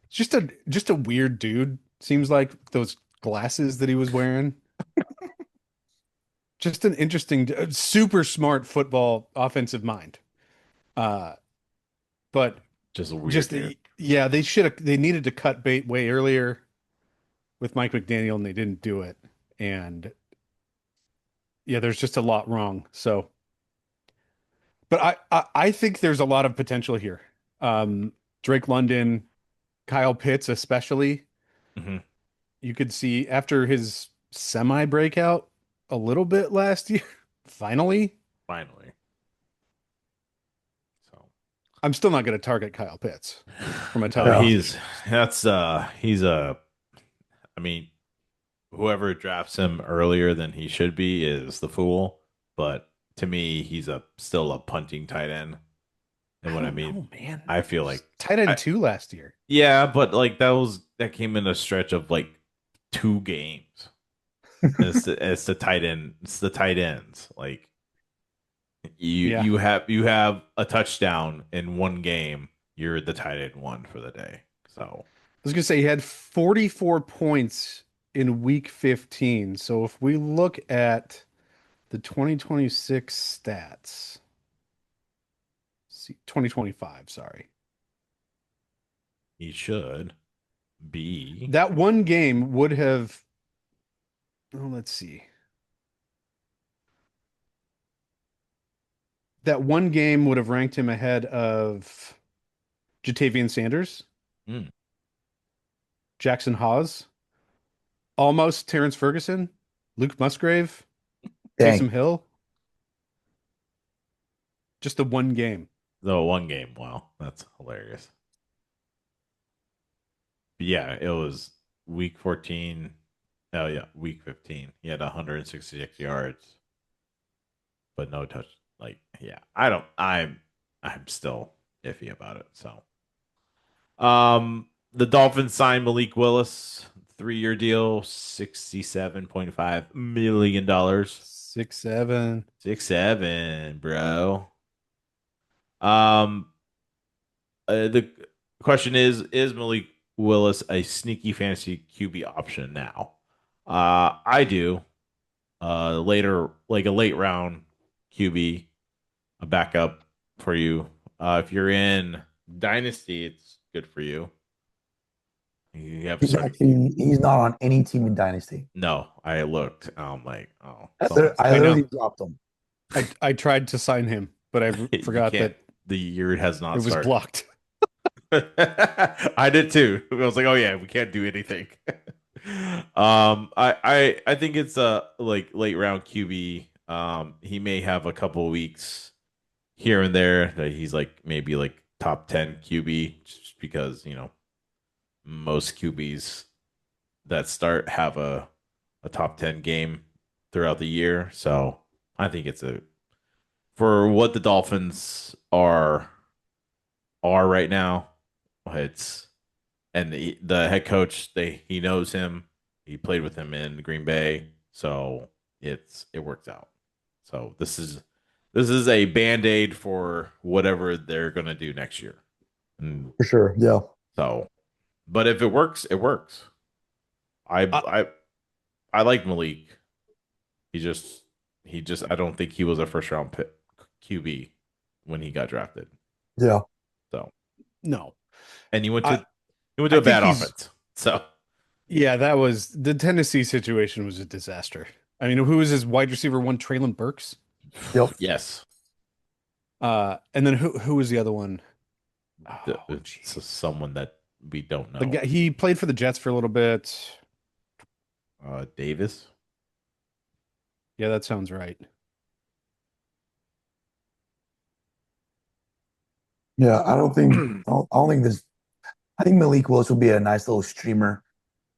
just a weird dude. Seems like those glasses that he was wearing. Just an interesting, super smart football offensive mind. Uh, but Just a weird just dude. yeah, they needed to cut bait way earlier with Mike McDaniel, and they didn't do it. And yeah, there's just a lot wrong. So, but I think there's a lot of potential here. Drake London, Kyle Pitts, especially. Hmm. You could see after his semi breakout a little bit last year, finally. Finally. So, I'm still not going to target Kyle Pitts for my tight oh, end Yeah, he's position. he's a. I mean, whoever drafts him earlier than he should be is the fool. But to me, he's a still a punting tight end. And I what I don't mean, know, man. I feel He's like tight end I, two last year. yeah, but like that came in a stretch of like 2 games. And it's the tight end. It's the tight ends. Like Yeah. you have a touchdown in 1 game. You're the tight end one for the day. So I was gonna say he had 44 points in week 15. So if we look at the 2026 stats, see 2025, sorry. he should be. That one game would have, oh, let's see. That one game would have ranked him ahead of Jatavian Sanders, Mm, Jackson Hawes, almost Terrence Ferguson, Luke Musgrave, dang. Taysom Hill. Just the one game. the 1 game. Wow, that's hilarious. But yeah, it was week 14. Oh yeah, week 15. He had 166 yards, but no touch. Like, yeah, I don't. I'm still iffy about it. So, the Dolphins signed Malik Willis, 3-year deal, $67.5 million. 6'7". 6'7", bro. Um, the question is Malik Willis a sneaky fantasy QB option now? I do. Later, like a late round QB, a backup for you. If you're in Dynasty, it's good for you. You have a He's starting QB. actually he's not on any team in Dynasty. No, I looked. I'm like, oh, someone's. I I know. literally dropped him. I tried to sign him, but I You forgot can't. that The year has it not was started. blocked. I did too. I was like, oh yeah, we can't do anything. I think it's a like late round QB. He may have a couple weeks here and there that he's like maybe like top 10 QB just because, most QBs that start have a top 10 game throughout the year. So I think it's a for what the Dolphins are right now, it's and the head coach he knows him. He played with him in Green Bay, so it works out. So this is a band-aid for whatever they're gonna do next year. And For sure. Yeah. so, but if it works, it works. I Uh, I I like Malik. He just I don't think he was a first round pick QB when he got drafted. Yeah. So no, and I he went to I a think bad he's offense. So Yeah, that was the Tennessee situation was a disaster. I mean, who was his wide receiver one? Traylon Burks. Yep. Yes. And then who was the other one? Oh, It's jeez. someone that we don't The know. guy he played for the Jets for a little bit. Davis. Yeah, that sounds right. Yeah, I don't think this. I think Malik Willis will be a nice little streamer.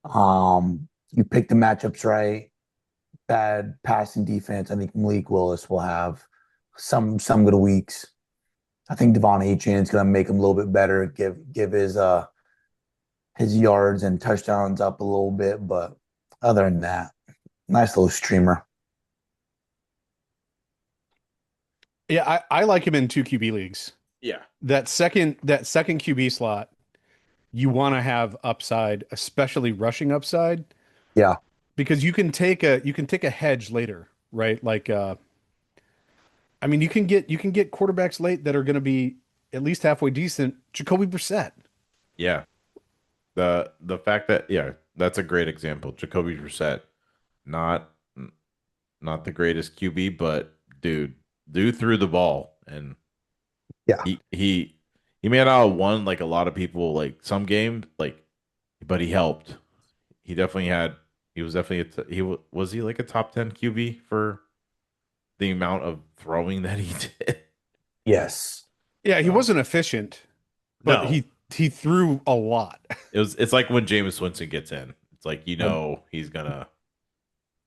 You pick the matchups right. Bad passing defense. I think Malik Willis will have some good weeks. I think Devon Achane going to make him a little bit better. Give his yards and touchdowns up a little bit, but other than that, nice little streamer. Yeah, I like him in two QB leagues. Yeah. That second QB slot, you want to have upside, especially rushing upside, Yeah. because you can take a hedge later, right? Like I mean, you can get quarterbacks late that are going to be at least halfway decent. Jacoby Brissett. Yeah. The fact that that's a great example. Jacoby Brissett, not not the greatest QB, but dude threw the ball and Yeah. he may not have won like a lot of people like some games like, but he helped. He definitely had. He was definitely was he like a top 10 QB for the amount of throwing that he did. Yes. Yeah, he So, wasn't efficient, but no, he threw a lot. it's like when Jameis Winston gets in. It's like he's gonna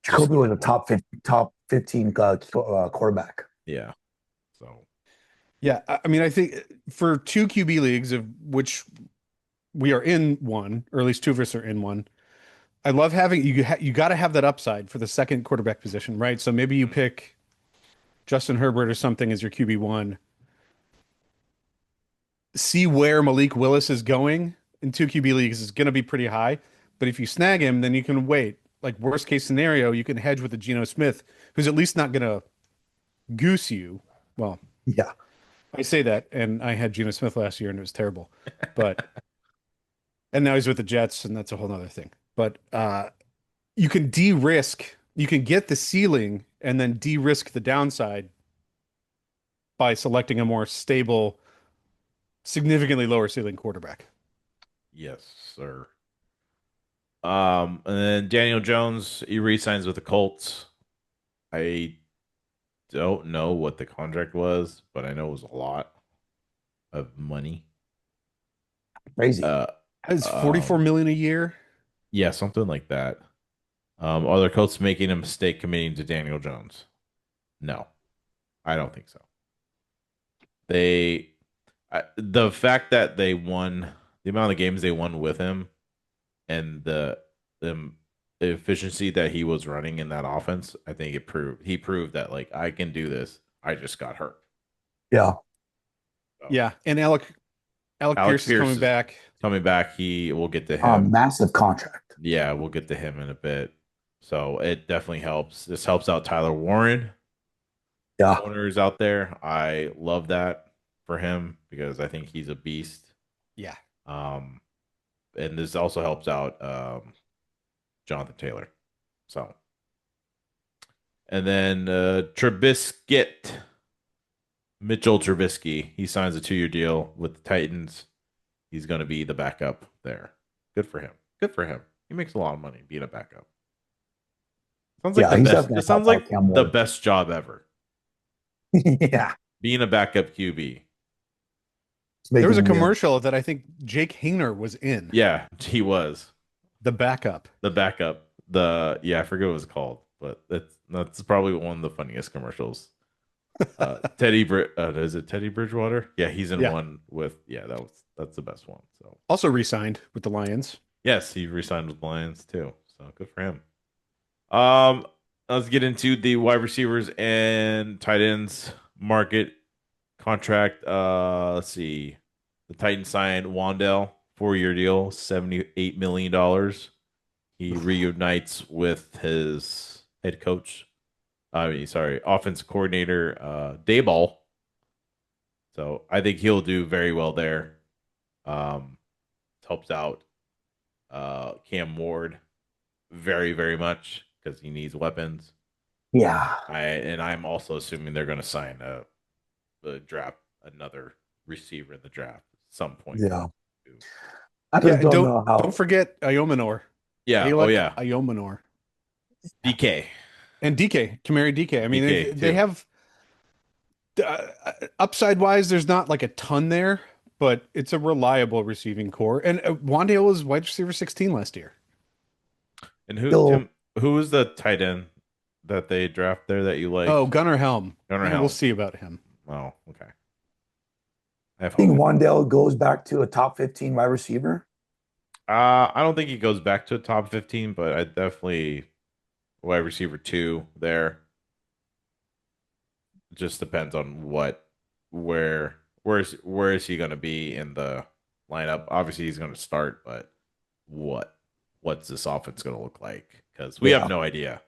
just Jacoby was a top 15 quarterback. yeah. So Yeah, I mean, I think for two QB leagues of which we are in one, or at least two of us are in one. I love having you got to have that upside for the second quarterback position, right? So maybe you pick Justin Herbert or something as your QB1. See where Malik Willis is going in two QB leagues is going to be pretty high. But if you snag him, then you can wait. Like worst case scenario, you can hedge with a Geno Smith, who's at least not going to goose you. Well, Yeah. I say that, and I had Geno Smith last year, and it was terrible. But and now he's with the Jets, and that's a whole nother thing. But you can de-risk, you can get the ceiling and then de-risk the downside by selecting a more stable, significantly lower ceiling quarterback. yes, sir. And then Daniel Jones, he re-signs with the Colts. I don't know what the contract was, but I know it was a lot of money. Crazy. Uh, That's 44 um, million a year. yeah, something like that. Are the Colts making a mistake committing to Daniel Jones? No, I don't think so. They, the fact that they won the amount of games they won with him, and the efficiency that he was running in that offense, I think he proved that like I can do this. I just got hurt. Yeah. So, Yeah, and Alec Alex Pierce is Pierce coming is back. coming back. We'll get to him. Massive contract. Yeah, we'll get to him in a bit. So it definitely helps. This helps out Tyler Warren. Yeah. Owners out there, I love that for him because I think he's a beast. Yeah. Um, and this also helps out Jonathan Taylor. So, and then Trubisky, Mitchell Trubisky, he signs a 2-year deal with the Titans. He's going to be the backup there. Good for him. Good for him. He makes a lot of money being a backup. Sounds like Yeah. the He's best. definitely It going to help sounds like out Cam the Ward. best job ever. Yeah. Being a backup QB. It's There was a making real. commercial that I think Jake Hayner was in, Yeah, he was the backup. the backup. I forget what it was called, but that's probably one of the funniest commercials. Is it Teddy Bridgewater? Yeah, he's in Yeah. one with that's the best one. So Also re-signed with the Lions. yes, he re-signed with Lions too. So good for him. Um, let's get into the wide receivers and tight ends market contract. Let's see. The Titans signed Wandell, 4-year deal, $78 million. He reunites with his head coach. I mean, sorry, offensive coordinator, Dayball. So I think he'll do very well there. Helps out Cam Ward very, very much because he needs weapons. Yeah. I'm also assuming they're going to sign a draft another receiver in the draft at some point. Yeah. I Yeah, just and don't don't know don't how. forget Iomanor. Yeah. Oh Alek yeah. Iomanor. DK. And DK, Kamari DK. I mean, DK they too. have upside wise, there's not like a ton there, but it's a reliable receiving core. And Wandale was wide receiver 16 last year. And who Still, Tim? Who was the tight end that they draft there that you Oh, like? Gunnar Helm. Gunnar We'll Helm. see about him. Oh, okay. I have I think hope. Wandale goes back to a top 15 wide receiver. I don't think he goes back to top 15, but I definitely wide receiver 2 there. Just depends on where is he going to be in the lineup? Obviously, he's going to start, but what what's this offense going to look like? Because we have Yeah. no idea.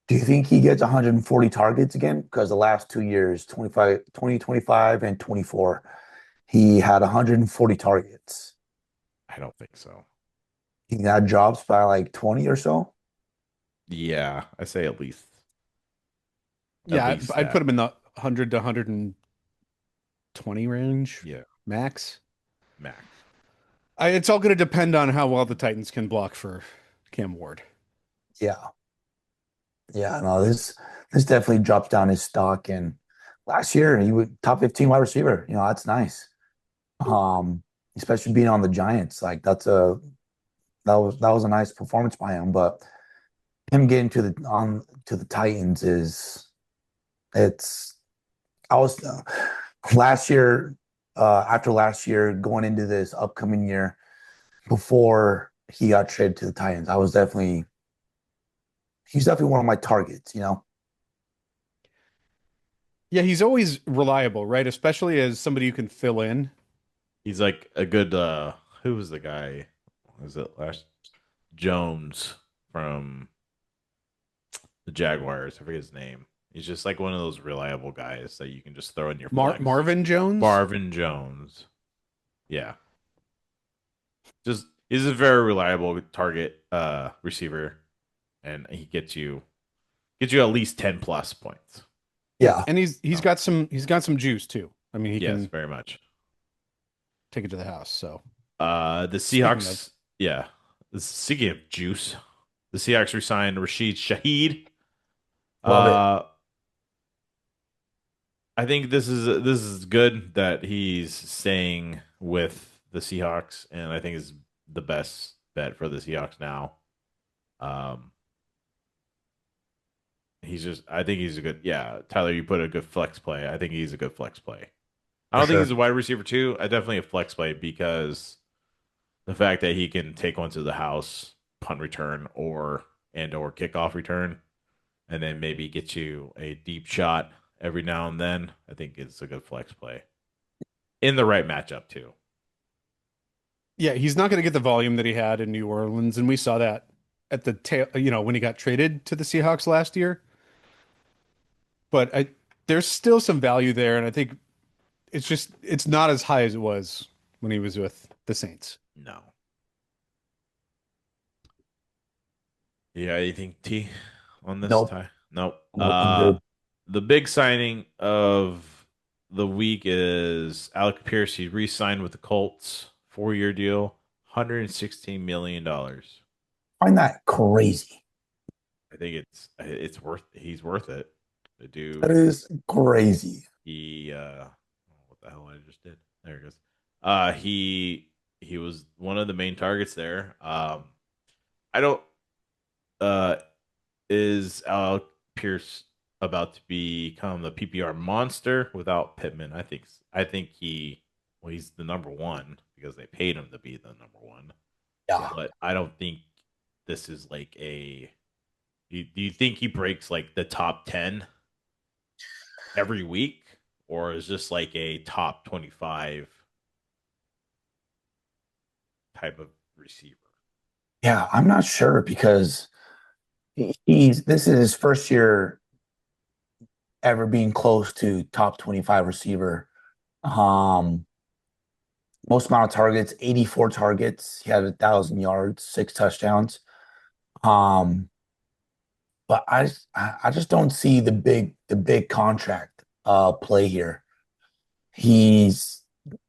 Do you think he gets 140 targets again? Because the last 2 years, 25, 2025 and 24, he had 140 targets. I don't think so. He that drops by like 20 or so. Yeah, I say at least Yeah, I'd put that. him in the 100 to 120 range Yeah, max. max. It's all going to depend on how well the Titans can block for Cam Ward. Yeah. Yeah. No, this definitely drops down his stock. And last year he was top 15 wide receiver. That's nice. Um, Especially being on the Giants. Like that was a nice performance by him. But him getting to the Titans is it's I was last year after last year going into this upcoming year before he got traded to the Titans, he's definitely one of my targets. Yeah, he's always reliable, right? Especially as somebody who can fill in. He's like a good. Who was the guy? Was it last Jones from the Jaguars? I forget his name. He's just like one of those reliable guys that you can just throw in your flex. Marvin Jones. Marvin Jones. Yeah. Just he's a very reliable target receiver and he gets you at least 10 plus points. Yeah, And he's Oh, got some juice too. I mean, he yes, can very much. take it to the house. So The speaking of, Seahawks, yeah. Speaking of juice, the Seahawks resigned Rashid Shaheed. love it. Uh I think this is good that he's staying with the Seahawks, and I think is the best bet for the Seahawks now. Um, I think he's a good, yeah. Tyler, you put a good flex play. I think he's a good flex play. I For don't think he's sure. a wide receiver too. I definitely a flex play because the fact that he can take one to the house, punt return, or kickoff return, and then maybe get you a deep shot every now and then. I think it's a good flex play in the right matchup too. yeah, he's not going to get the volume that he had in New Orleans, and we saw that at the tail. When he got traded to the Seahawks last year. But there's still some value there, and I think it's not as high as it was when he was with the Saints. No. Yeah, anything T on this Nope. tie? Nope. Nope. I'm good. The big signing of the week is Alec Pierce. He re-signed with the Colts, 4-year deal, $116 million. Find that crazy. I think he's worth it. The That dude, is crazy. he what the hell I just did? There it goes. He was one of the main targets there. I don't uh is Alec Pierce about to become the PPR monster without Pittman? I think he's the number one because they paid him to be the number one. Yeah. But I don't think this is like a. Do you think he breaks like the top 10 every week, or is just like a top 25 type of receiver? Yeah, I'm not sure because this is his first year ever being close to top 25 receiver. Um, most amount of targets, 84 targets. He had 1,000 yards, 6 touchdowns. Um, but I just don't see the big contract play here. He's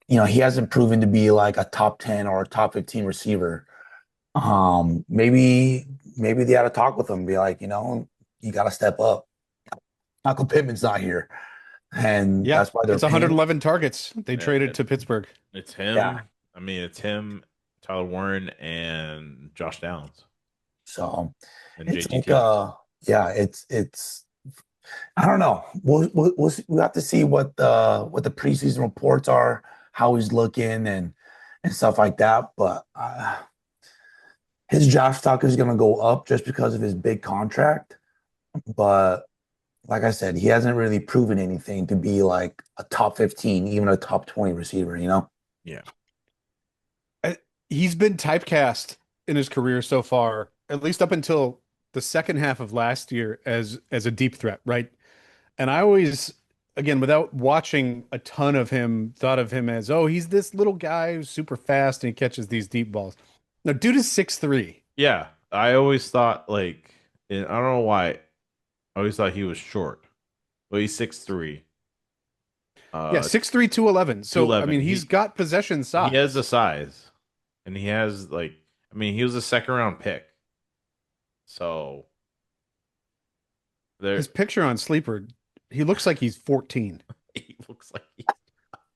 he hasn't proven to be like a top 10 or a top 15 receiver. Maybe they had to talk with him, be like, you got to step up. Michael Pittman's not here, and Yeah, that's why they're it's paying. 111 targets they Yeah, traded to Pittsburgh. it's Yeah, him. I mean, it's him, Tyler Warren, and Josh Downs so and it's like JTT. yeah, it's I don't know. We'll have to see what the preseason reports are, how he's looking, and stuff like that. But his draft stock is going to go up just because of his big contract. But like I said, he hasn't really proven anything to be like a top 15, even a top 20 receiver, you know? Yeah. I, he's been typecast in his career so far, at least up until the second half of last year as a deep threat, right? And I always, again, without watching a ton of him, thought of him as, oh, he's this little guy who's super fast and he catches these deep balls. Now, dude is 6'3". Yeah. I always thought like and I don't know why. I always thought he was short. But he's 6'3". Yeah, 6'3", 211. So, I 211. mean, he's got possession He has the size. size. And he has like I mean, he was a second round pick. So there His picture on Sleeper, he looks like he's 14. he looks like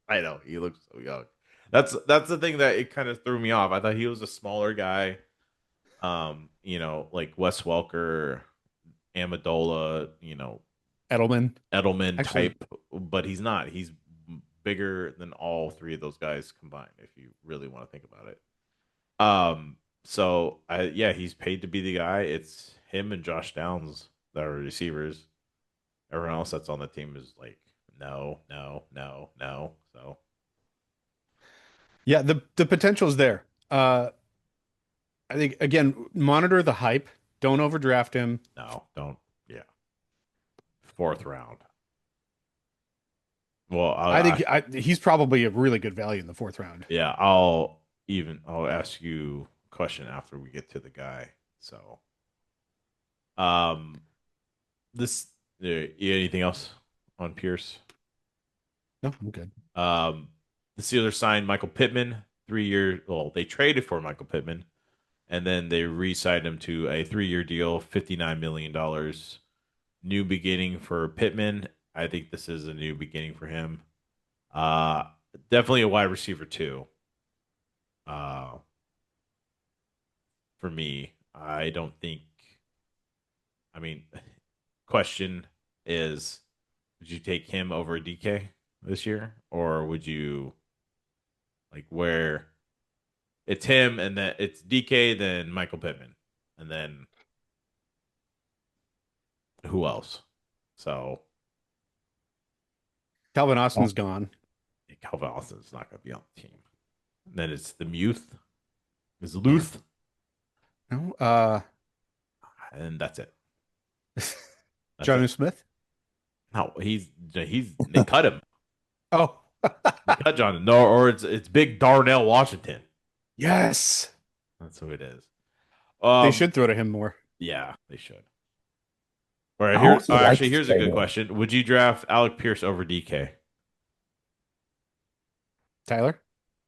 I know, he looks so young. That's the thing that it kind of threw me off. I thought he was a smaller guy. Like Wes Welker, Amendola, Edelman. Edelman Actually, type, but he's not. He's bigger than all three of those guys combined, if you really want to think about it. So he's paid to be the guy. It's him and Josh Downs that are receivers. Everyone else that's on the team is like, no, no, no, no. So yeah, the potential's there. I think again, monitor the hype. Don't overdraft him. no, don't. Yeah, fourth round. Well, I think he's probably a really good value in the fourth round. yeah, I'll ask you a question after we get to the guy. So, um, this anything else on Pierce? No, I'm good. Um, the Steelers signed Michael Pittman 3 year. Well, they traded for Michael Pittman, and then they re-signed him to a 3 year deal, $59 million. New beginning for Pittman. I think this is a new beginning for him. Uh, Definitely a wide receiver too. Uh, for me, I don't think. I mean, question is, would you take him over DK this year, or would you like where it's him and then it's DK, then Michael Pittman, and then who else? So Calvin Austin's gone. Calvin Austin's not going to be on the team. And then it's the Muth, is Luth, No, and that's it. That's Johnny it. Smith. No, they cut him. Oh, They cut John. No, or it's Big Darnell Washington. yes. That's who it is. They should throw to him more. Yeah, they should. All right, I here. honestly like Actually, this here's a trade good though. question. Would you draft Alec Pierce over DK? Tyler,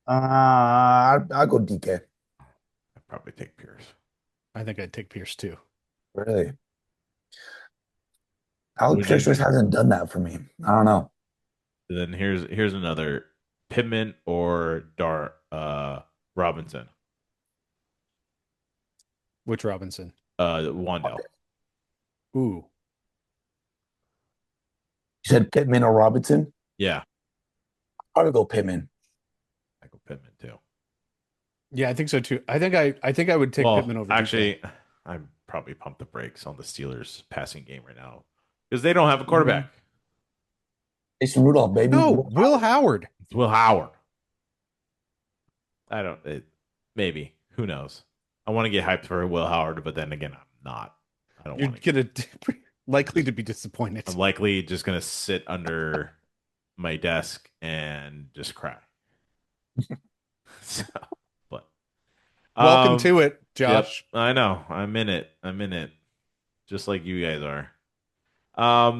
I'll go DK. I'd probably take Pierce. I think I'd take Pierce too. Really, Alec Would Pierce you? just hasn't done that for me. I don't know. Then here's another Pittman or Dar Robinson. Which Robinson? Wandell. Ooh, You said Pittman or Robinson? Yeah, Probably go Pittman. Michael Pittman too. yeah, I think so too. I think I would take Well, Pittman over DK. actually, I'm probably pumped the brakes on the Steelers passing game right now because they don't have a Mhm. quarterback. Jason Rudolph, baby. No, Will Howard. It's Will Howard. Maybe. Who knows? I want to get hyped for Will Howard, but then again, I'm not. I don't You're want to. gonna likely to be disappointed. I'm likely just going to sit under my desk and just cry. So, but Welcome um, to it, yep, Josh. I know. I'm in it. I'm in it, just like you guys are.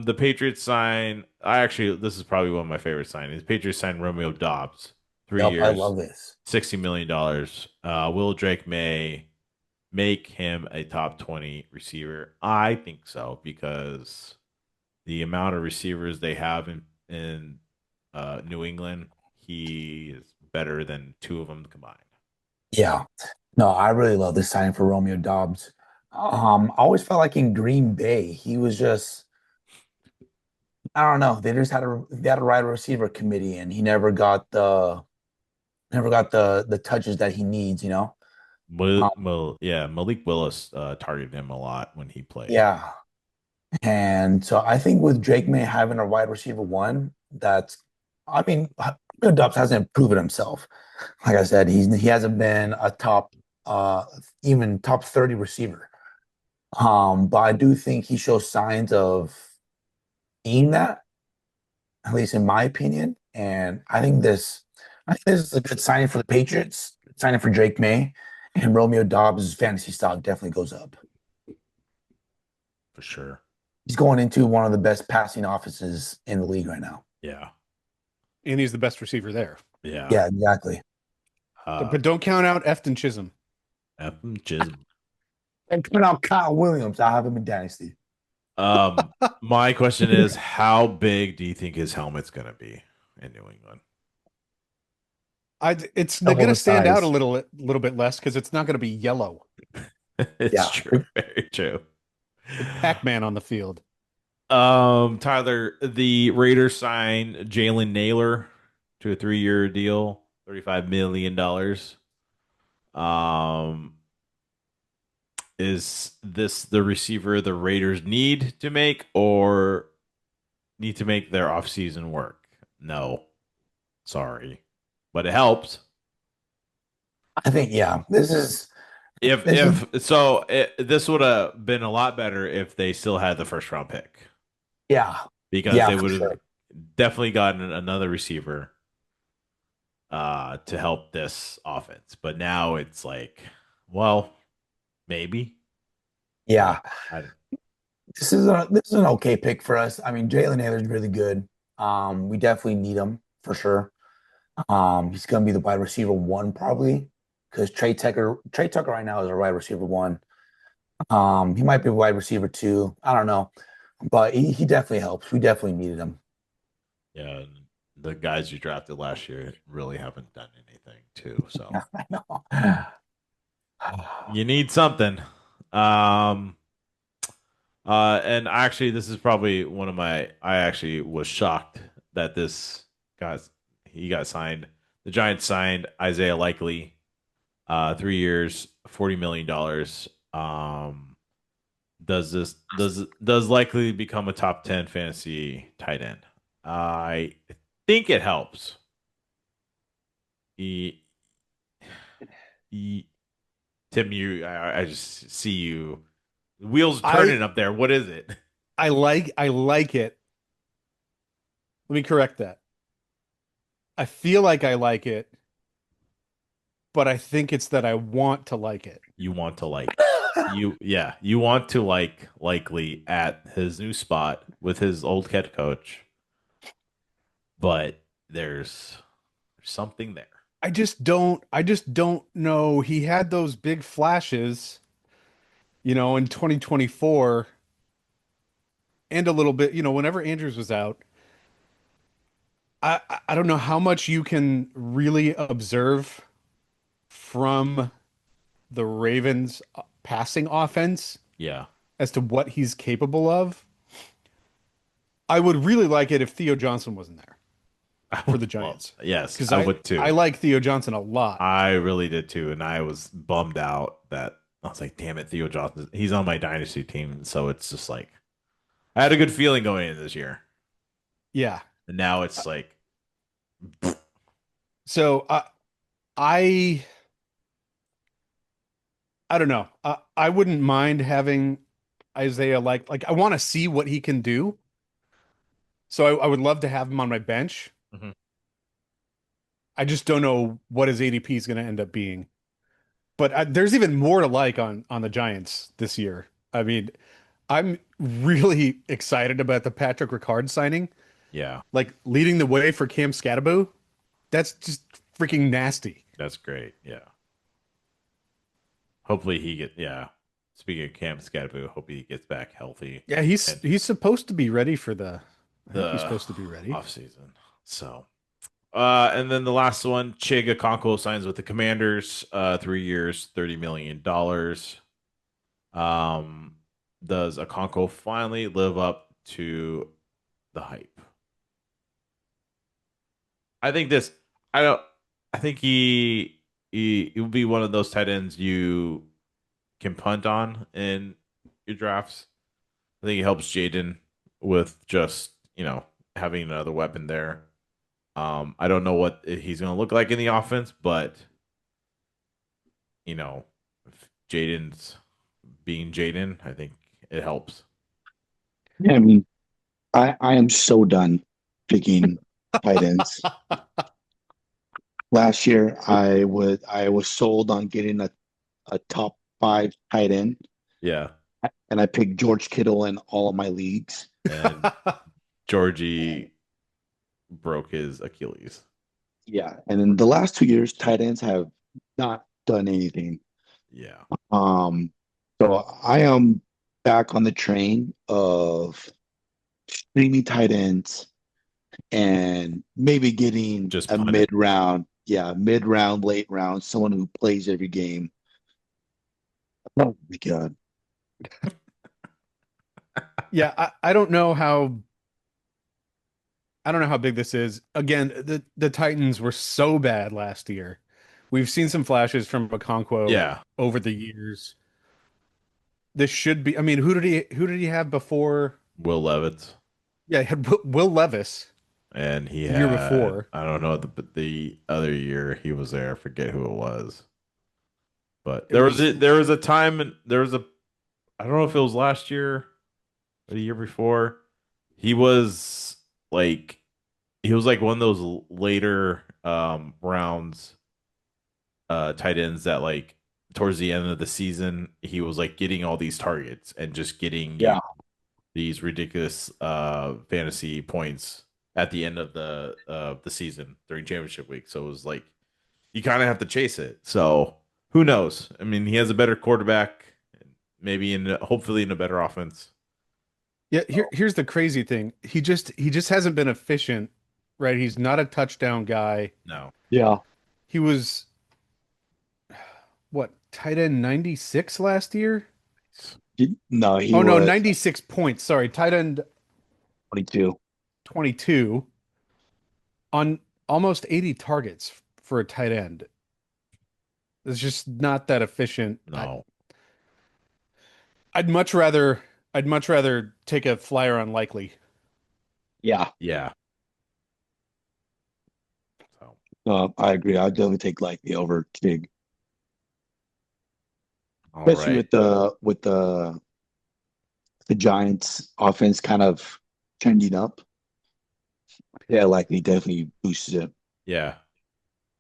The Patriots sign. This is probably one of my favorite signings. Patriots sign Romeo Dobbs, three Yep, I years, love this. $60 million. Will Drake May make him a top 20 receiver? I think so because the amount of receivers they have in New England, he is better than two of them combined. Yeah. No, I really love this signing for Romeo Dobbs. I always felt like in Green Bay, he was just, I don't know. They had a wide receiver committee and he never got the touches that he needs, you know? Um, Yeah, Malik Willis targeted him a lot when he played. yeah. And so I think with Drake May having a wide receiver one, I mean, Romeo Dobbs hasn't proven himself. Like I said, he hasn't been a uh even top 30 receiver. But I do think he shows signs of being that, at least in my opinion. And I think this is a good signing for the Patriots, signing for Drake May, and Romeo Dobbs' fantasy stock definitely goes up. For sure. He's going into one of the best passing offenses in the league right now. Yeah. And he's the best receiver there. Yeah. Yeah, exactly. Uh, But don't count out Efton Chisholm. just And coming out Kyle Williams, I have him in Dynasty. my question is, how big do you think his helmet's gonna be in New England? It's Double going to the stand out a size. little bit less because it's not going to be yellow It's Yeah. true, very true. with Pac-Man on the field. Tyler, the Raiders signed Jalen Naylor to a 3-year deal, $35 million. Um, is this the receiver the Raiders need to make or need to make their offseason work? No, sorry, but it helps. I think, yeah, If this is, if so, this would have been a lot better if they still had the first round pick yeah, because yeah, they for would have sure. definitely gotten another receiver to help this offense. But now it's like, well, maybe, but Yeah, I this is an okay pick for us. I mean, Jalen Naylor's really good. We definitely need him for sure. He's gonna be the wide receiver one probably because Trey Tucker right now is a wide receiver one. He might be a wide receiver two. I don't know, but he definitely helps. We definitely needed him. yeah, the guys you drafted last year really haven't done anything too. So I know. you need something. Um, and actually, this is probably one of my. I actually was shocked that this got he got signed. The Giants signed Isaiah Likely, 3 years, $40 million. Does likely become a top 10 fantasy tight end? I think it helps. He, he, Tim, I just see you wheels I turning up there. What is it? I like it. Let me correct that. I feel like I like it, but I think it's that I want to like it. You want to like you want to like likely at his new spot with his old head coach, but there's something there. I just don't know. He had those big flashes, in 2024 and a little bit, whenever Andrews was out. I don't know how much you can really observe from the Ravens passing offense Yeah. as to what he's capable of. I would really like it if Theo Johnson wasn't there for the Well, Giants yes, because I I would too. I like Theo Johnson a lot. I really did too, and I was bummed out that I was like, "Damn it, Theo Johnson! He's on my dynasty team." So it's just like I had a good feeling going into this year, Yeah. and now it's like, So I I don't know. I wouldn't mind having Isaiah like I want to see what he can do. So I would love to have him on my bench. mhm. I just don't know what his ADP is going to end up being. But there's even more to like on the Giants this year. I mean, I'm really excited about the Patrick Ricard signing. Yeah, Like leading the way for Cam Scatterbo. That's just freaking nasty. that's great. Yeah. Hopefully he get yeah. Speaking of Cam Scadaboo, hope he gets back healthy Yeah, he's and he's supposed to be ready for the. I think he's the supposed to be ready. off season. So and then the last one, Chig Okonkwo signs with the Commanders, 3 years, $30 million. Does Okonkwo finally live up to the hype? I think this I don't I think he will be one of those tight ends you can punt on in your drafts. I think it helps Jaden with just, having another weapon there. I don't know what he's going to look like in the offense, but, if Jaden's being Jaden, I think it helps. Yeah, I mean, I am so done picking tight ends. Last year, I was sold on getting a top five tight end, Yeah. and I picked George Kittle in all of my leagues. And Georgie broke his Achilles. Yeah, and in the last 2 years, tight ends have not done anything. Yeah. Um, so I am back on the train of streaming tight ends and maybe getting Just a punt it. mid round, late round, someone who plays every game. Oh my God. Yeah, I don't know how big this is. Again, the Titans were so bad last year. We've seen some flashes from Okonkwo Yeah. over the years. This should be. I mean, who did he have before? Will Levitt. Yeah, he had Will Levis And he the year had, before. I don't know, the other year he was there. I forget who it was. But It was there was a time, and there was a, I don't know if it was last year or the year before. He was like, he was like one of those later rounds tight ends that, like, towards the end of the season he was like getting all these targets and just getting you Yeah. these ridiculous fantasy points at the end of the season during championship week. So it was like you kind of have to chase it. So who knows? I mean, he has a better quarterback, maybe hopefully in a better offense. Yeah, here's the crazy thing. He just hasn't been efficient, right? He's not a touchdown guy. No. Yeah. He was what, tight end 96 last year? No, he Oh no, was 96 points. Sorry, tight end 22. 22 on almost 80 targets for a tight end. It's just not that efficient. No. I'd much rather take a flyer on Likely. Yeah. Yeah. So I agree. I'd definitely take like the over Tig, all especially right. with the Giants offense kind of trending up. Yeah, likely definitely boosts it. Yeah.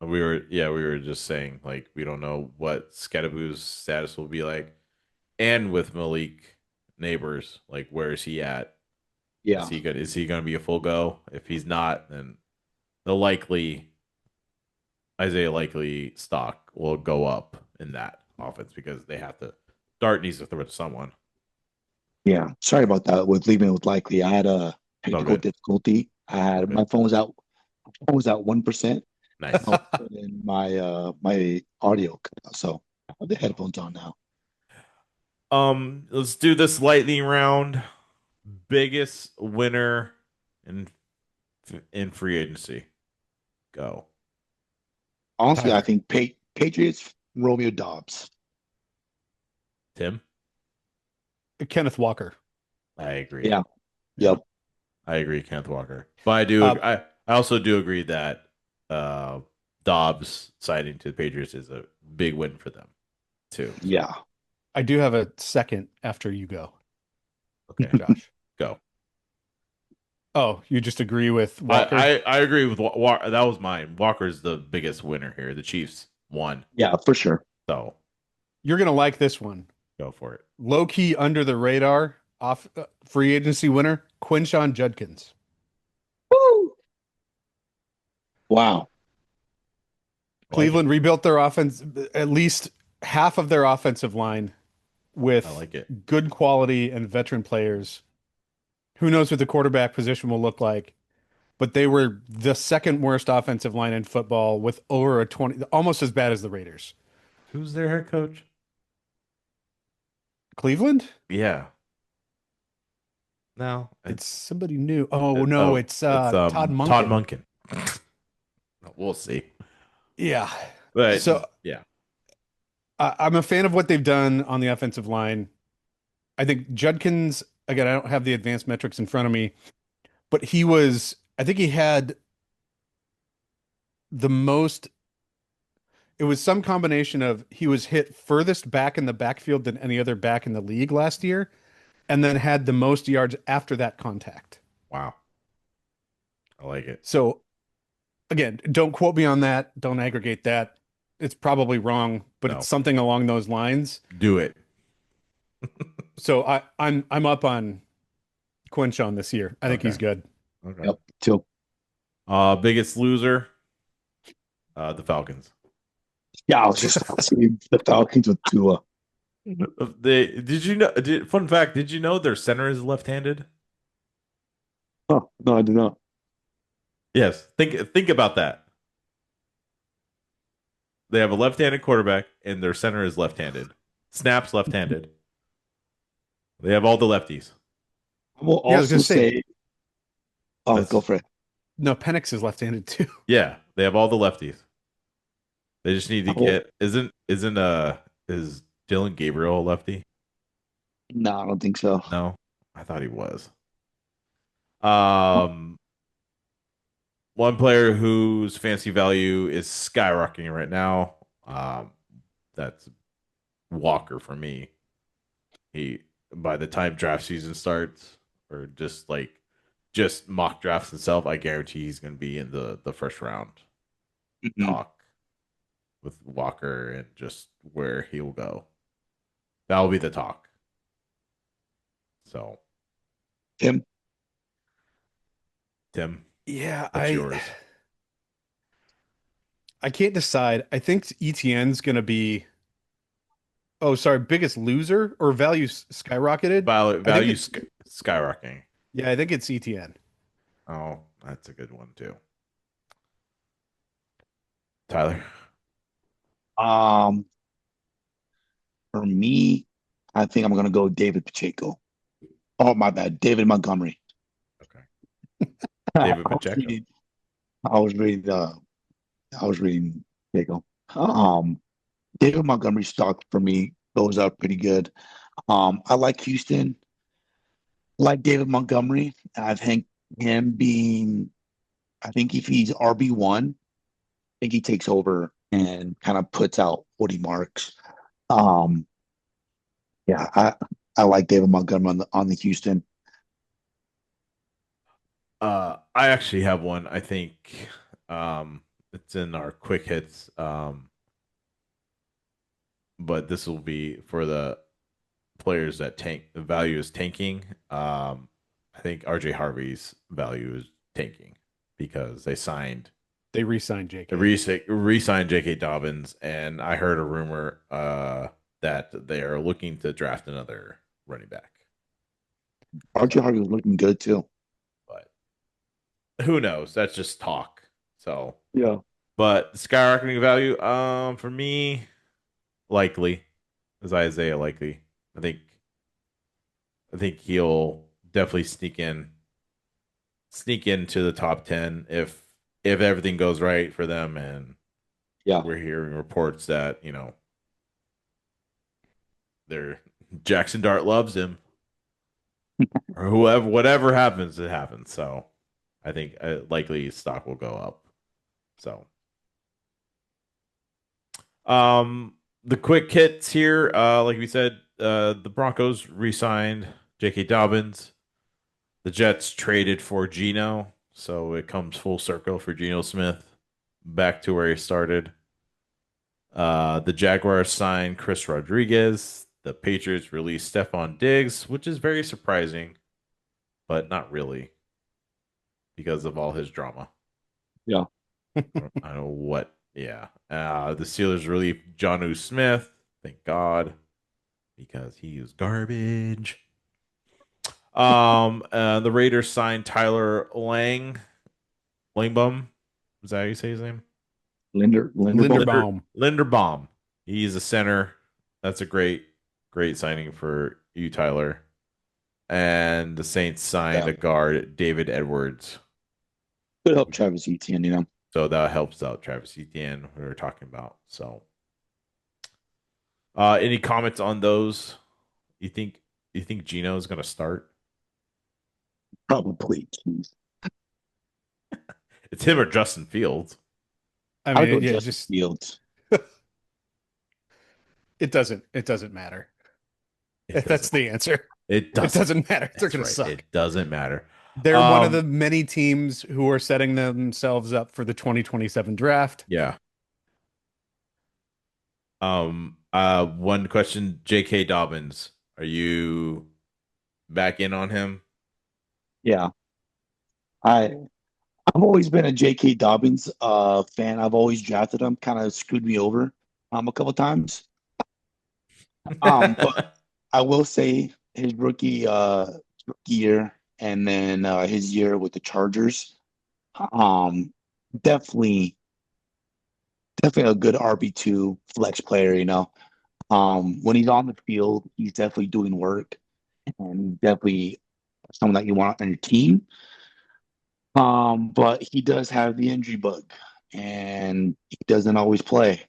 We were just saying, like, we don't know what Scadaboo's status will be like. And with Malik Neighbors, like, where is he at? Yeah. Is he gonna be a full go? If he's not, then the likely Isaiah Likely stock will go up in that offense because they have to Dart needs to throw it to someone. Yeah. Sorry about that with leaving with likely. I had a All technical good. difficulty. I had Okay. my phone was out. My phone was at 1%. Nice. I'll put in my audio, so I have the headphones on now. Let's do this lightning round. Biggest winner in free agency. Go. Honestly, I Tyler. think Patriots Romeo Dobbs. Tim? Kenneth Walker. I agree. Yeah. Yep. I agree, Kenneth Walker. But I do. Uh, I also do agree that Dobbs signing to the Patriots is a big win for them too. So, Yeah. I do have a second after you go, okay, Josh. go. Oh, you just agree with Walker? I agree with Walker. That was mine. Walker's the biggest winner here. The Chiefs won, Yeah, for sure. so You're gonna like this one. go for it. Low key under the radar off free agency winner Quinshawn Judkins. Woo! Wow. I like it. Cleveland rebuilt their offense, at least half of their offensive line I with like it. good quality and veteran players. Who knows what the quarterback position will look like? But they were the second worst offensive line in football with over a 20, almost as bad as the Raiders. Who's their head coach? Cleveland? Yeah. No, It's somebody new. Oh no, oh, it's it's Todd Todd Monken. Munkin. We'll see. Yeah. But So yeah, I'm a fan of what they've done on the offensive line. I think Judkins, again, I don't have the advanced metrics in front of me, but I think he had the most, it was some combination of he was hit furthest back in the backfield than any other back in the league last year, and then had the most yards after that contact. wow. I like it. So again, don't quote me on that. Don't aggregate that. It's probably wrong, but it's No, something along those lines. do it. So I'm up on Quinshawn this year. I think Okay. he's good. Okay. Yep. Too. Biggest loser, the Falcons. Yeah, I was just saying the Falcons with Tua. They did you know? Fun fact: did you know their center is left-handed? Oh, no, I did not. Yes. Think about that. They have a left-handed quarterback, and their center is left-handed. Snaps left-handed. They have all the lefties. I will Yeah, I was also gonna say say, oh, That's go for it. no. Penix is left-handed too. yeah. They have all the lefties. They just need to I will, get. Is Dylan Gabriel a lefty? no, I don't think so. No, I thought he was. Um, One player whose fancy value is skyrocketing right now. That's Walker for me. He by the time draft season starts, or just mock drafts itself, I guarantee he's going to be in the first round Mhm. talk with Walker and just where he'll go. That will be the talk. So, Tim, Tim, Yeah, that's yours. I can't decide. I think ETN's gonna be. Oh, sorry, biggest loser or value skyrocketed. I think Value it's skyrocketing. yeah, I think it's ETN. Oh, that's a good one too. Tyler. um, for me, I think I'm gonna go David Pacheco. Oh, my bad, David Montgomery. Okay. I David was Pacheco. reading, I was reading, I was reading Pacheco. David Montgomery stock for me goes up pretty good. I like Houston, like David Montgomery. I think him being, I think if he's RB1, I think he takes over and kind of puts out what he marks. Um, yeah, I like David Montgomery on the Houston. I actually have one. I think it's in our quick hits. But this will be for the players that tank. The value is tanking. I think RJ Harvey's value is tanking because They re-signed they JK. re-signed J.K. Dobbins, and I heard a rumor that they are looking to draft another running back. RJ Harvey was looking good too. But who knows? That's just talk. So, Yeah. but skyrocketing value, for me, likely is Isaiah likely. I think I think he'll definitely sneak into the top 10 if everything goes right for them, and Yeah. we're hearing reports that, their Jackson Dart loves him, or whoever, whatever happens, it happens. So I think likely his stock will go up. So the quick hits here, like we said, the Broncos re-signed J.K. Dobbins. The Jets traded for Geno, so it comes full circle for Geno Smith, back to where he started. The Jaguars signed Chris Rodriguez. The Patriots released Stephon Diggs, which is very surprising, but not really because of all his drama. Yeah. I don't know what. Yeah. The Steelers relieved Jonnu Smith. Thank God, because he is garbage. The Raiders signed Tyler Langbum. Is that how you say his name? Linderbaum. Linderbaum. Linderbaum. He's a center. That's a great signing for you, Tyler. And the Saints signed Yeah. a guard, David Edwards. Could help Travis Etienne, you know. So that helps out Travis Etienne, we were talking about. So, any comments on those? You think Gino is going to start? Probably. Jeez. It's him or Justin Fields. I I would go mean, yeah, Justin just Fields. it doesn't matter. It That's doesn't. the answer. It It doesn't. doesn't matter. They're That's gonna right. suck. It doesn't matter. They're one of the many teams who are setting themselves up for the 2027 draft. Yeah. One question, J.K. Dobbins. Are you back in on him? Yeah. I've always been a J.K. Dobbins fan. I've always drafted him. Kind of screwed me over a couple times. But I will say his rookie year and then his year with the Chargers, definitely a good RB2 flex player, you know. When he's on the field, he's definitely doing work and he's definitely someone that you want on your team. But he does have the injury bug and he doesn't always play,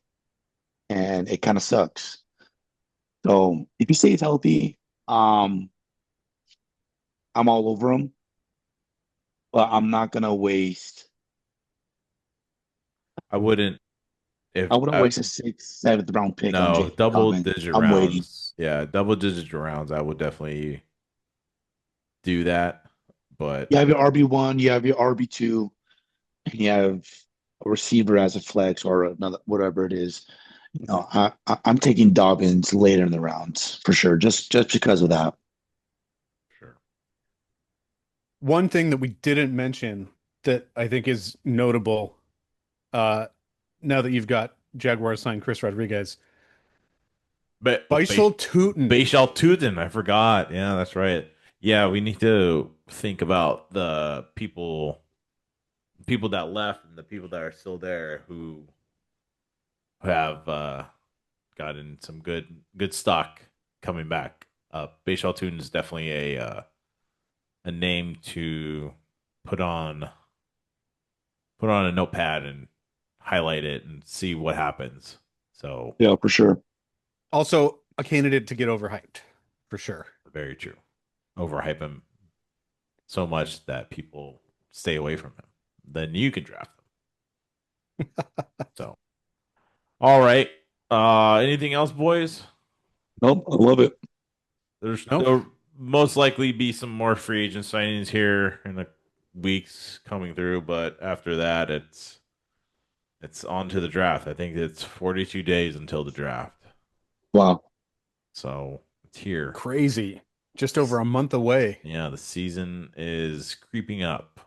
and it kind of sucks. So if he stays healthy, I'm all over him, but I'm not gonna waste. I wouldn't. If I wouldn't waste a sixth, seventh round pick on no Jake double Dobbins. digit I'm waiting. rounds. Yeah, double digit rounds. I would definitely do that. But You have your RB1, you have your RB2, and you have a receiver as a flex or another whatever it is. You know, I'm taking Dobbins later in the rounds for sure, just because of that. sure. One thing that we didn't mention that I think is notable, now that you've got Jaguars signed Chris Rodriguez, But Baishal Tootin. Baishal Tootin, I forgot. Yeah, that's right. Yeah, we need to think about the people that left and the people that are still there who have gotten some good stock coming back. Baishal Tootin is definitely a name to put on a notepad and highlight it and see what happens. So Yeah, for sure. Also a candidate to get overhyped, for sure. very true. Overhype him so much that people stay away from him. Then you can draft them. So, all right. Anything else, boys? Nope, I love it. There'll most likely be some more free agent signings here in the weeks coming through, but after that, it's on to the draft. I think it's 42 days until the draft, Wow. so it's here. Crazy. Just over a month away. Yeah, the season is creeping up.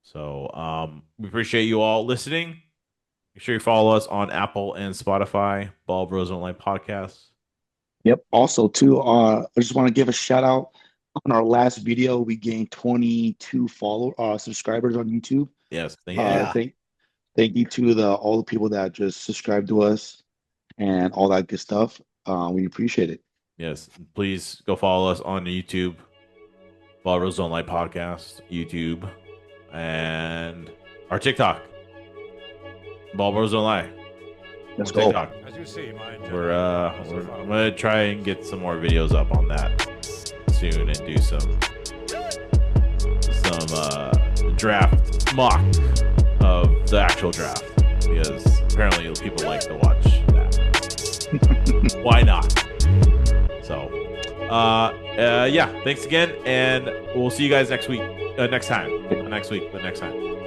So, we appreciate you all listening. Make sure you follow us on Apple and Spotify, Ball Bros Online Podcast. Yep. Also, too, I just want to give a shout out. On our last video, we gained 22 subscribers on YouTube. Yes, thank Yeah. Thank you to all the people that just subscribed to us and all that good stuff. We appreciate it. Yes, please go follow us on YouTube, Ball Bros Online Podcast, YouTube, and our TikTok, Ball Bros Online. Let's on go. TikTok. As you see, I'm gonna try and get some more videos up on that soon and do some draft mock of the actual draft, because apparently people like to watch that. Why not? So yeah, thanks again, and we'll see you guys next week. Next time. Not next week, but next time.